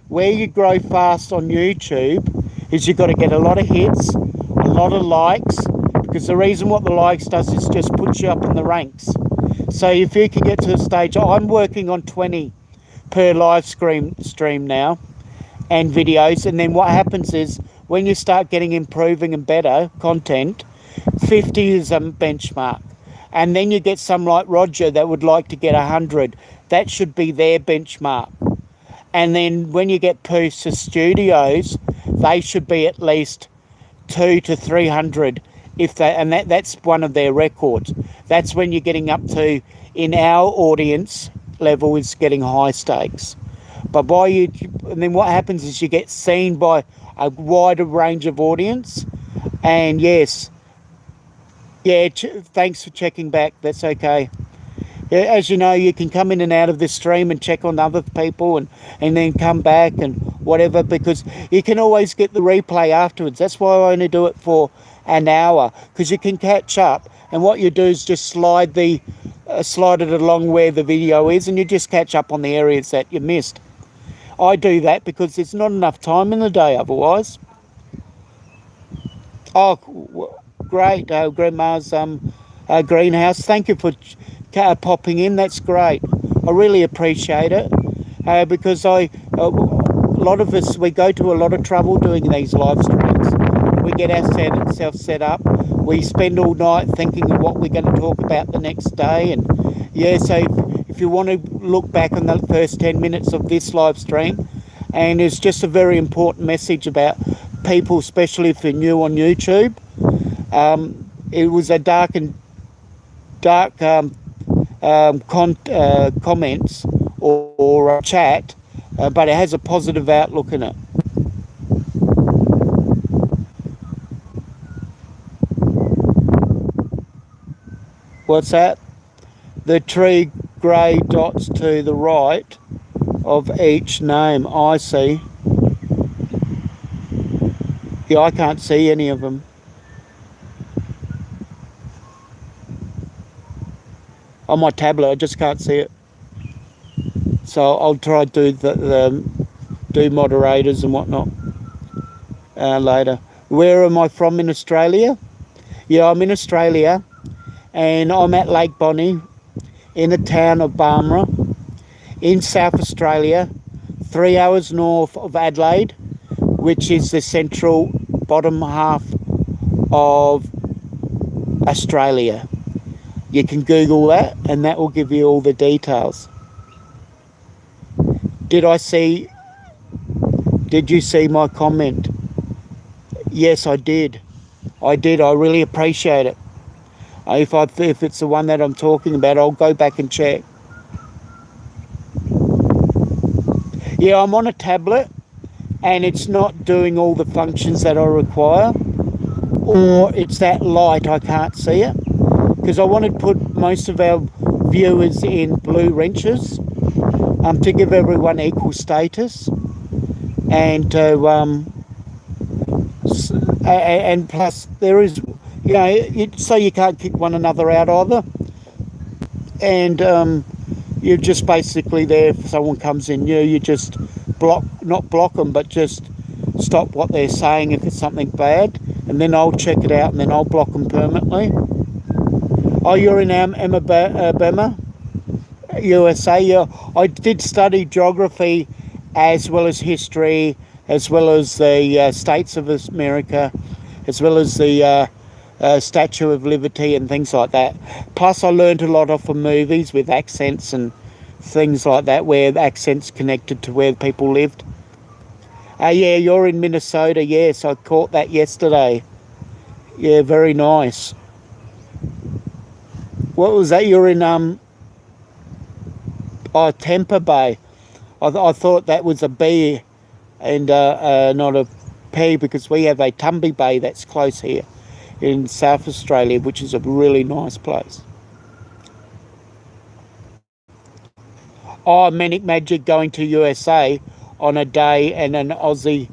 Where you grow fast on YouTube is you've got to get a lot of hits, a lot of likes, because the reason what the likes does is just puts you up in the ranks. So if you can get to a stage, I'm working on 20 per live stream now and videos, and then what happens is when you start getting improving and better content, 50 is a benchmark. And then you get some like Roger that would like to get 100. That should be their benchmark. And then when you get Poosa Studios, they should be at least 200 to 300. That's one of their records. That's when you're getting up to, in our audience level, is getting high stakes. But and then what happens is you get seen by a wider range of audience. And yes, yeah, thanks for checking back. That's okay. As you know, you can come in and out of this stream and check on other people and then come back and whatever, because you can always get the replay afterwards. That's why I only do it for an hour, because you can catch up. And what you do is just slide it along where the video is, and you just catch up on the areas that you missed. I do that because there's not enough time in the day otherwise. Oh, great, Grandma's greenhouse. Thank you for popping in. That's great. I really appreciate it, because a lot of us, we go to a lot of trouble doing these live streams. We get ourselves set up. We spend all night thinking of what we're going to talk about the next day. And yeah, so if you want to look back on the first 10 minutes of this live stream, and it's just a very important message about people, especially if you're new on YouTube. It was a dark comments or chat, but it has a positive outlook in it. What's that? The three grey dots to the right of each name. I see. Yeah, I can't see any of them. On my tablet, I just can't see it. So I'll try to do moderators and whatnot later. Where am I from in Australia? Yeah, I'm in Australia, and I'm at Lake Bonny in the town of Barmera in South Australia, 3 hours north of Adelaide, which is the central bottom half of Australia. You can Google that, and that will give you all the details. Did you see my comment? Yes, I did. I really appreciate it. If it's the one that I'm talking about, I'll go back and check. Yeah, I'm on a tablet, and it's not doing all the functions that I require, or it's that light I can't see it, because I want to put most of our viewers in blue wrenches to give everyone equal status, and and plus there is, so you can't kick one another out either, and you're just basically there if someone comes in new, you just not block them, but just stop what they're saying if it's something bad, and then I'll check it out and then I'll block them permanently. Oh, you're in Alabama, USA. Yeah, I did study geography as well as history, as well as the states of America, as well as the Statue of Liberty and things like that. Plus I learned a lot off of movies with accents and things like that, where accents connected to where people lived. Yeah, you're in Minnesota. Yes, I caught that yesterday. Yeah, very nice. What was that? You're in Tampa Bay. I thought that was a B and not a P, because we have a Tumby Bay that's close here in South Australia, which is a really nice place. Oh, Manic Magic going to USA on a day, and an Aussie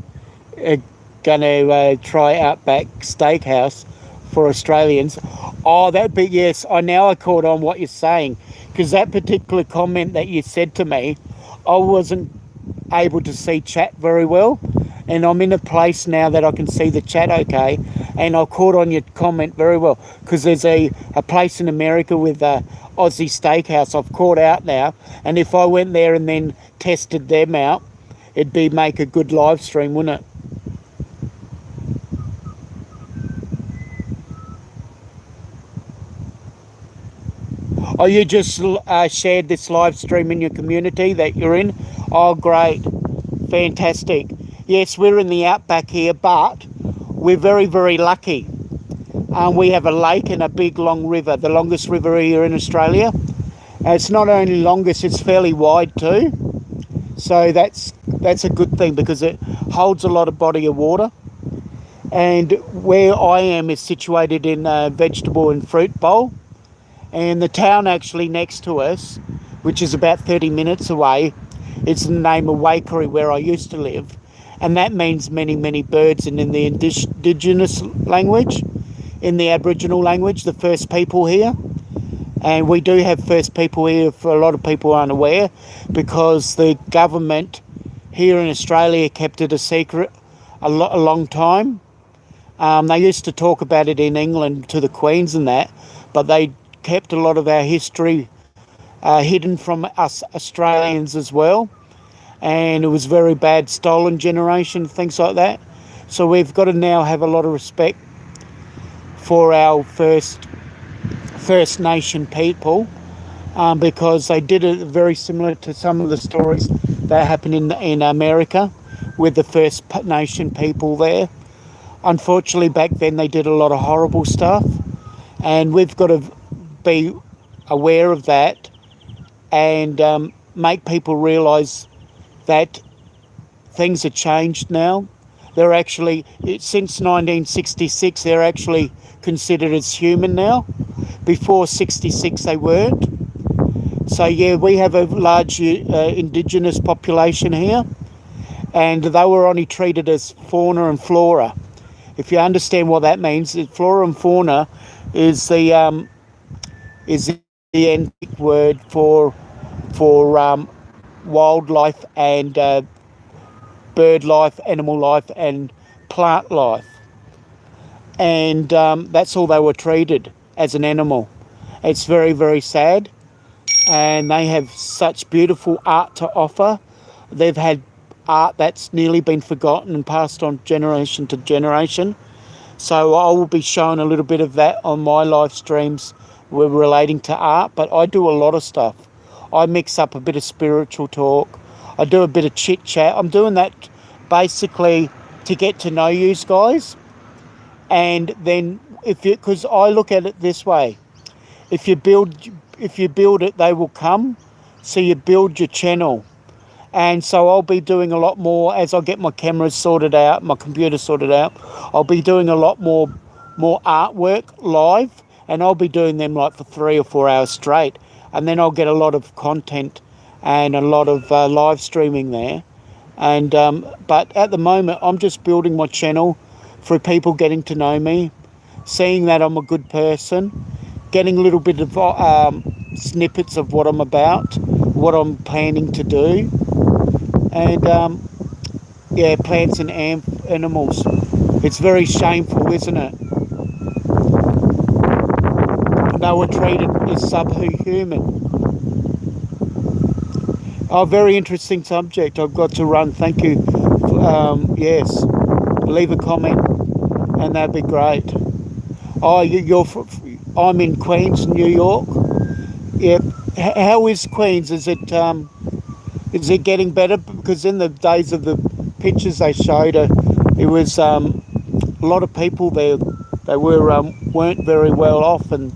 going to try Outback Steakhouse for Australians. Oh, that'd be, yes, I caught on what you're saying, because that particular comment that you said to me, I wasn't able to see chat very well, and I'm in a place now that I can see the chat okay, and I caught on your comment very well, because there's a place in America with a Aussie Steakhouse I've caught out now, and if I went there and then tested them out, it'd make a good live stream, wouldn't it? Oh, you just shared this live stream in your community that you're in? Oh, great. Fantastic. Yes, we're in the outback here, but we're very, very lucky. We have a lake and a big long river, the longest river here in Australia. It's not only longest, it's fairly wide too. So that's a good thing, because it holds a lot of body of water. And where I am is situated in a vegetable and fruit bowl. And the town actually next to us, which is about 30 minutes away, it's the name of Waikerie, where I used to live. And that means many, many birds. And in the indigenous language, in the Aboriginal language, the first people here. And we do have first people here, for a lot of people aren't aware, because the government here in Australia kept it a secret a long time. They used to talk about it in England to the Queens and that, but they kept a lot of our history hidden from us Australians as well. And it was very bad, stolen generation, things like that. So we've got to now have a lot of respect for our First Nation people, because they did it very similar to some of the stories that happened in America with the First Nation people there. Unfortunately, back then they did a lot of horrible stuff, and we've got to be aware of that and make people realise that things have changed now. They're actually, since 1966, they're actually considered as human now. Before 66, they weren't. So yeah, we have a large indigenous population here, and they were only treated as fauna and flora. If you understand what that means, flora and fauna is the antique word for wildlife and bird life, animal life, and plant life. And that's all they were treated, as an animal. It's very, very sad. And they have such beautiful art to offer. They've had art that's nearly been forgotten and passed on generation to generation. So I will be showing a little bit of that on my live streams relating to art, but I do a lot of stuff. I mix up a bit of spiritual talk. I do a bit of chit chat. I'm doing that basically to get to know you guys. And then because I look at it this way, if you build it, they will come. So you build your channel. And so I'll be doing a lot more as I get my cameras sorted out, my computer sorted out. I'll be doing a lot more artwork live, and I'll be doing them like for 3 or 4 hours straight. And then I'll get a lot of content and a lot of live streaming there. And but at the moment, I'm just building my channel for people getting to know me, seeing that I'm a good person, getting a little bit of snippets of what I'm about, what I'm planning to do. And yeah, plants and animals. It's very shameful, isn't it? They were treated as subhuman. Oh, very interesting subject. I've got to run. Thank you. Yes, leave a comment, and that'd be great. Oh, I'm in Queens, New York. Yep. How is Queens? Is it getting better? Because in the days of the pictures they showed, it was a lot of people there. They weren't very well off, and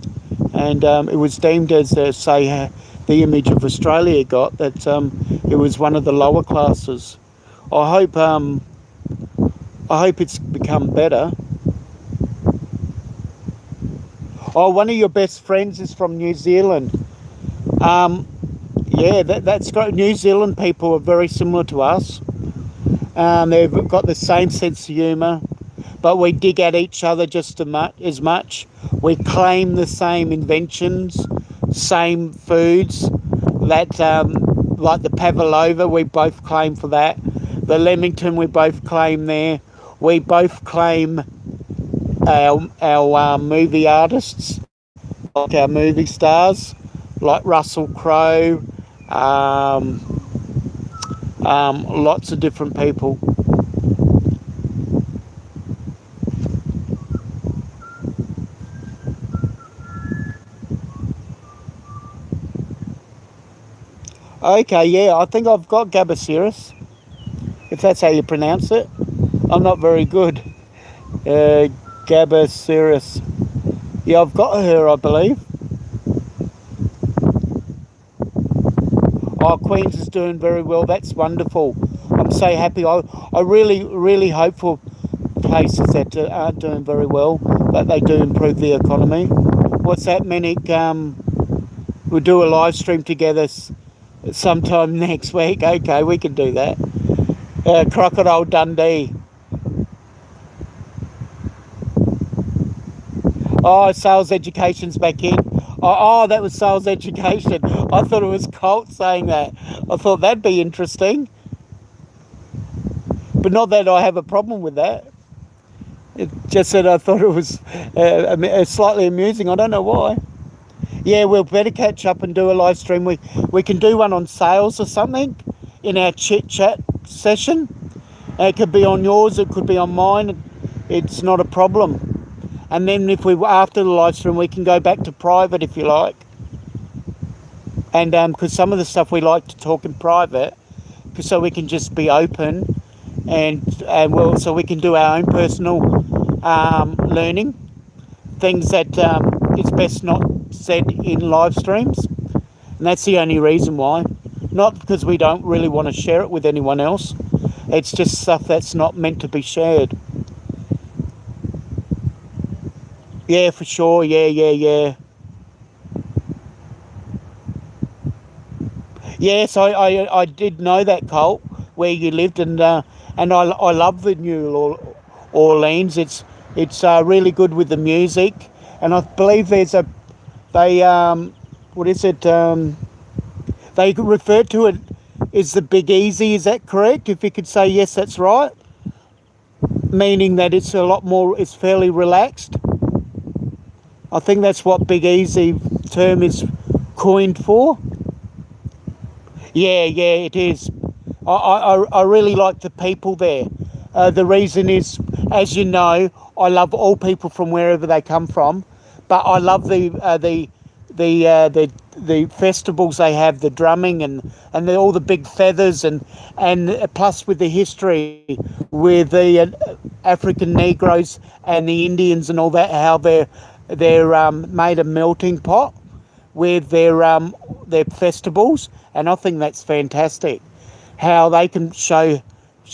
it was deemed as say the image of Australia got, that it was one of the lower classes. I hope it's become better. Oh, one of your best friends is from New Zealand. Yeah, that's great. New Zealand people are very similar to us. They've got the same sense of humour, but we dig at each other just as much. We claim the same inventions, same foods. That like the pavlova, we both claim for that. The Leamington, we both claim there. We both claim our movie artists, like our movie stars, like Russell Crowe. Lots of different people. Okay, yeah, I think I've got Gabaciris, if that's how you pronounce it. I'm not very good. Gabaciris. Yeah, I've got her, I believe. Oh, Queens is doing very well. That's wonderful. I'm so happy. I really, really hope for places that aren't doing very well, that they do improve the economy. What's that, MANIC? We'll do a live stream together sometime next week. Okay, we can do that. Crocodile Dundee. Oh, sales education's back in. Oh, that was sales education. I thought it was Colt saying that. I thought that'd be interesting. But not that I have a problem with that. It just that I thought it was slightly amusing. I don't know why. Yeah, we'll better catch up and do a live stream. We can do one on sales or something in our chit chat session. It could be on yours, it could be on mine. It's not a problem. And then if we after the live stream, we can go back to private if you like. And because some of the stuff we like to talk in private, so we can just be open, and so we can do our own personal learning, things that it's best not said in live streams. And that's the only reason why. Not because we don't really want to share it with anyone else. It's just stuff that's not meant to be shared. Yeah, for sure. Yeah. Yes, I did know that, Colt, where you lived, and I love the New Orleans. It's really good with the music, and I believe they refer to it as the Big Easy. Is that correct? If you could say yes, that's right. Meaning that it's a lot more. It's fairly relaxed. I think that's what Big Easy term is coined for. Yeah, it is. I really like the people there. The reason is, as you know, I love all people from wherever they come from, but I love the festivals they have, the drumming and all the big feathers and plus with the history with the African Negroes and the Indians and all that, how they're made a melting pot with their festivals, and I think that's fantastic. How they can show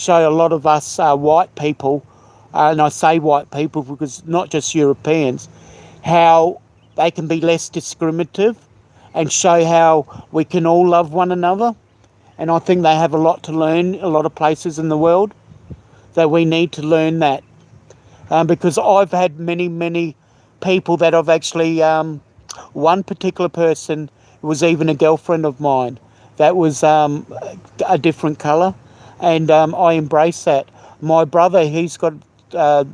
a lot of us white people, and I say white people because not just Europeans, how they can be less discriminative and show how we can all love one another. And I think they have a lot to learn, a lot of places in the world, that we need to learn that. Because I've had many people that I've actually, one particular person was even a girlfriend of mine that was a different colour, and I embrace that. My brother, he's got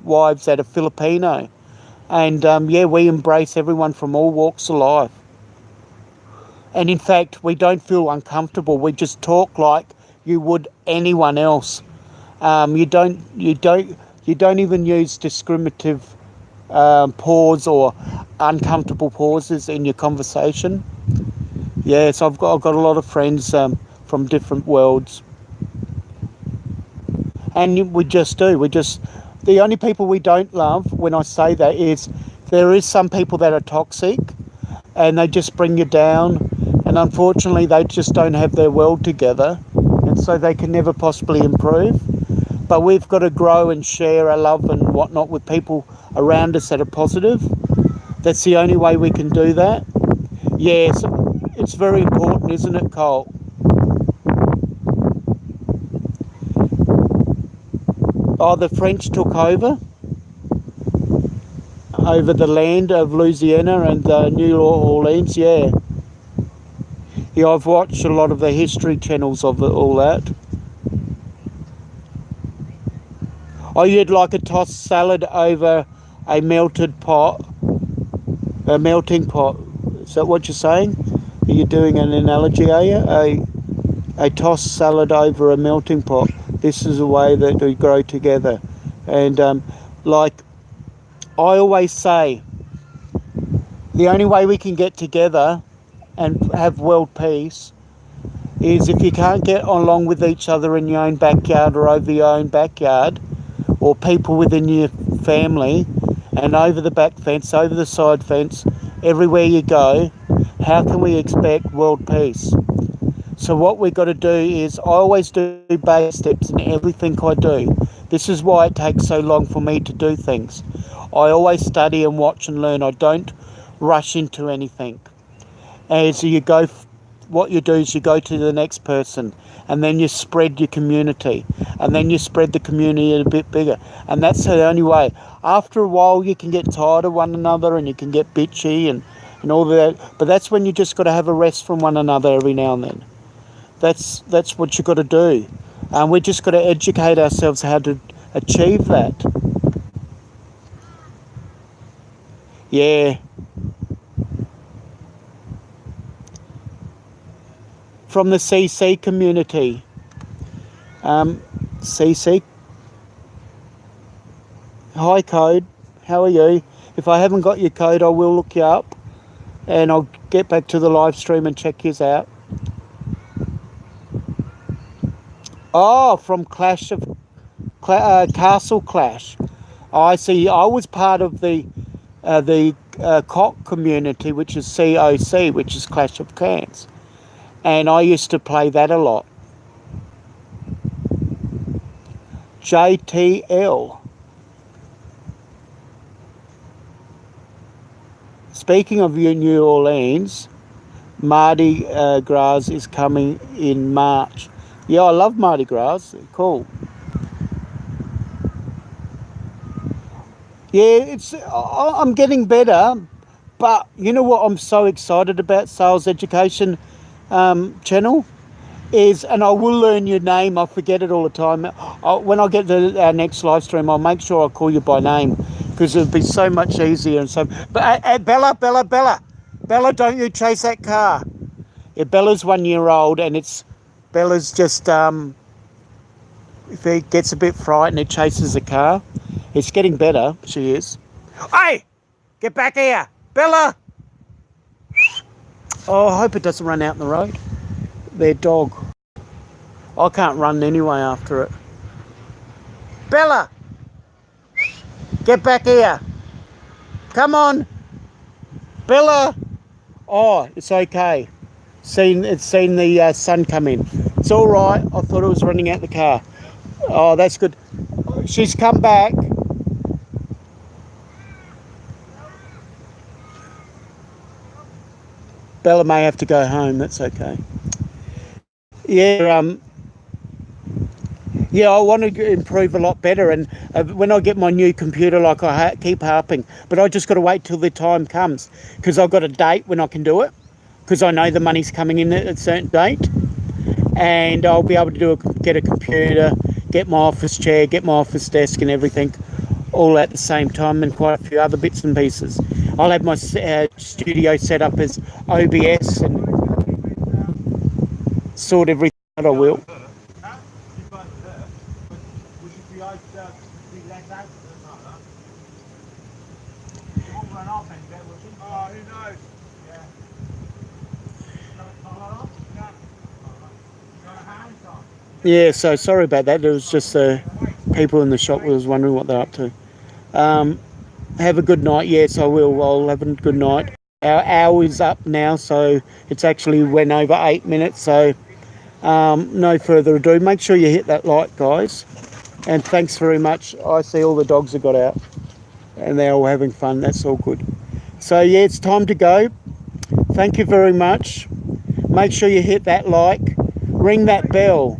wives that are Filipino, and we embrace everyone from all walks of life. And in fact, we don't feel uncomfortable. We just talk like you would anyone else. You don't even use discriminative pause or uncomfortable pauses in your conversation. Yes, I've got a lot of friends from different worlds, and we just do. The only people we don't love, when I say that, is there is some people that are toxic, and they just bring you down, and unfortunately they just don't have their world together, and so they can never possibly improve. But we've got to grow and share our love and whatnot with people around us that are positive. That's the only way we can do that. Yes, it's very important, isn't it, Cole? Oh, the French took over the land of Louisiana and New Orleans, yeah. Yeah, I've watched a lot of the history channels of all that. Oh, you'd like a tossed salad over a melting pot? Is that what you're saying? Are you doing an analogy, are you? A tossed salad over a melting pot. This is a way that we grow together. And like I always say, the only way we can get together and have world peace is if you can't get along with each other in your own backyard or over your own backyard, or people within your family, and over the back fence, over the side fence, everywhere you go, how can we expect world peace? So what we've got to do is, I always do baby steps in everything I do. This is why it takes so long for me to do things. I always study and watch and learn. I don't rush into anything. As you go, what you do is you go to the next person, and then you spread your community, and then you spread the community a bit bigger, and that's the only way. After a while, you can get tired of one another, and you can get bitchy and all that. But that's when you just got to have a rest from one another every now and then. That's what you got to do, and we just got to educate ourselves how to achieve that. Yeah. From the CC community. CC. Hi, Code. How are you? If I haven't got your code, I will look you up, and I'll get back to the live stream and check yours out. Oh, from Castle Clash. I see. I was part of the COC community, which is COC, which is Clash of Clans. And I used to play that a lot. JTL. Speaking of New Orleans, Mardi Gras is coming in March. Yeah, I love Mardi Gras. Cool. Yeah, I'm getting better, but you know what I'm so excited about Sales Education channel is, and I will learn your name, I forget it all the time. When I get to our next live stream, I'll make sure I call you by name, because it'll be so much easier. And so, but Bella, don't you chase that car. Yeah, Bella's 1 year old, and Bella's just if it gets a bit frightened, it chases the car. It's getting better, she is. Hey, get back here, Bella. Oh, I hope it doesn't run out in the road. Their dog. I can't run anyway after it. Bella! Get back here. Come on. Bella! Oh, it's okay. It's seen the sun come in. It's all right. I thought it was running out the car. Oh, that's good. She's come back. Bella may have to go home. That's okay. Yeah, yeah, I want to improve a lot better, and when I get my new computer, like I keep harping, but I just got to wait till the time comes, because I've got a date when I can do it, because I know the money's coming in at a certain date, and I'll be able to get a computer, get my office chair, get my office desk and everything, all at the same time, and quite a few other bits and pieces. I'll have my studio set up as OBS and sort everything out. I will. Yeah, so sorry about that. It was just people in the shop was wondering what they're up to. Have a good night. Yes, I will. I'll have a good night. Our hour is up now, so it's actually went over 8 minutes. So no further ado. Make sure you hit that like, guys. And thanks very much. I see all the dogs have got out, and they're all having fun. That's all good. So yeah, it's time to go. Thank you very much. Make sure you hit that like, ring that bell,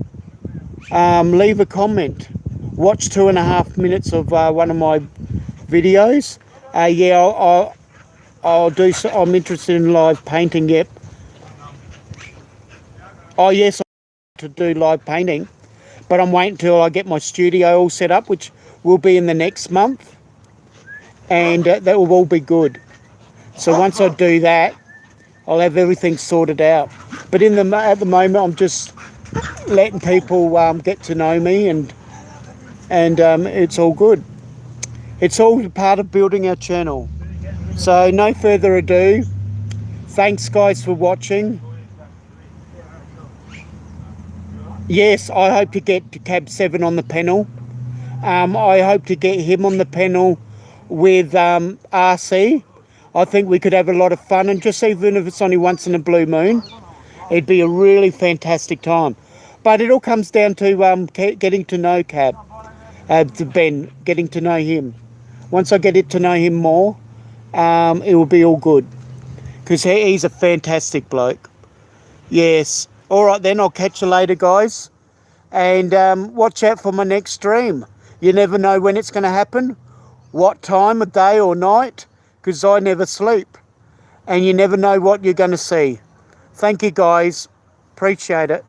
leave a comment, watch 2.5 minutes of one of my videos. Yeah, I'll do so. I'm interested in live painting. Yep. Oh yes, I want to do live painting, but I'm waiting till I get my studio all set up, which will be in the next month, and that will all be good. So once I do that, I'll have everything sorted out. But at the moment, I'm just letting people get to know me, and it's all good. It's all part of building our channel. So no further ado. Thanks, guys, for watching. Yes, I hope to get Cab 7 on the panel. I hope to get him on the panel with RC. I think we could have a lot of fun, and just even if it's only once in a blue moon, it'd be a really fantastic time. But it all comes down to getting to know Cab, to Ben, getting to know him. Once I get to know him more, it will be all good. because he's a fantastic bloke. Yes. All right then, I'll catch you later, guys. And watch out for my next stream. You never know when it's going to happen, what time of day or night, because I never sleep. And you never know what you're going to see. Thank you, guys. Appreciate it.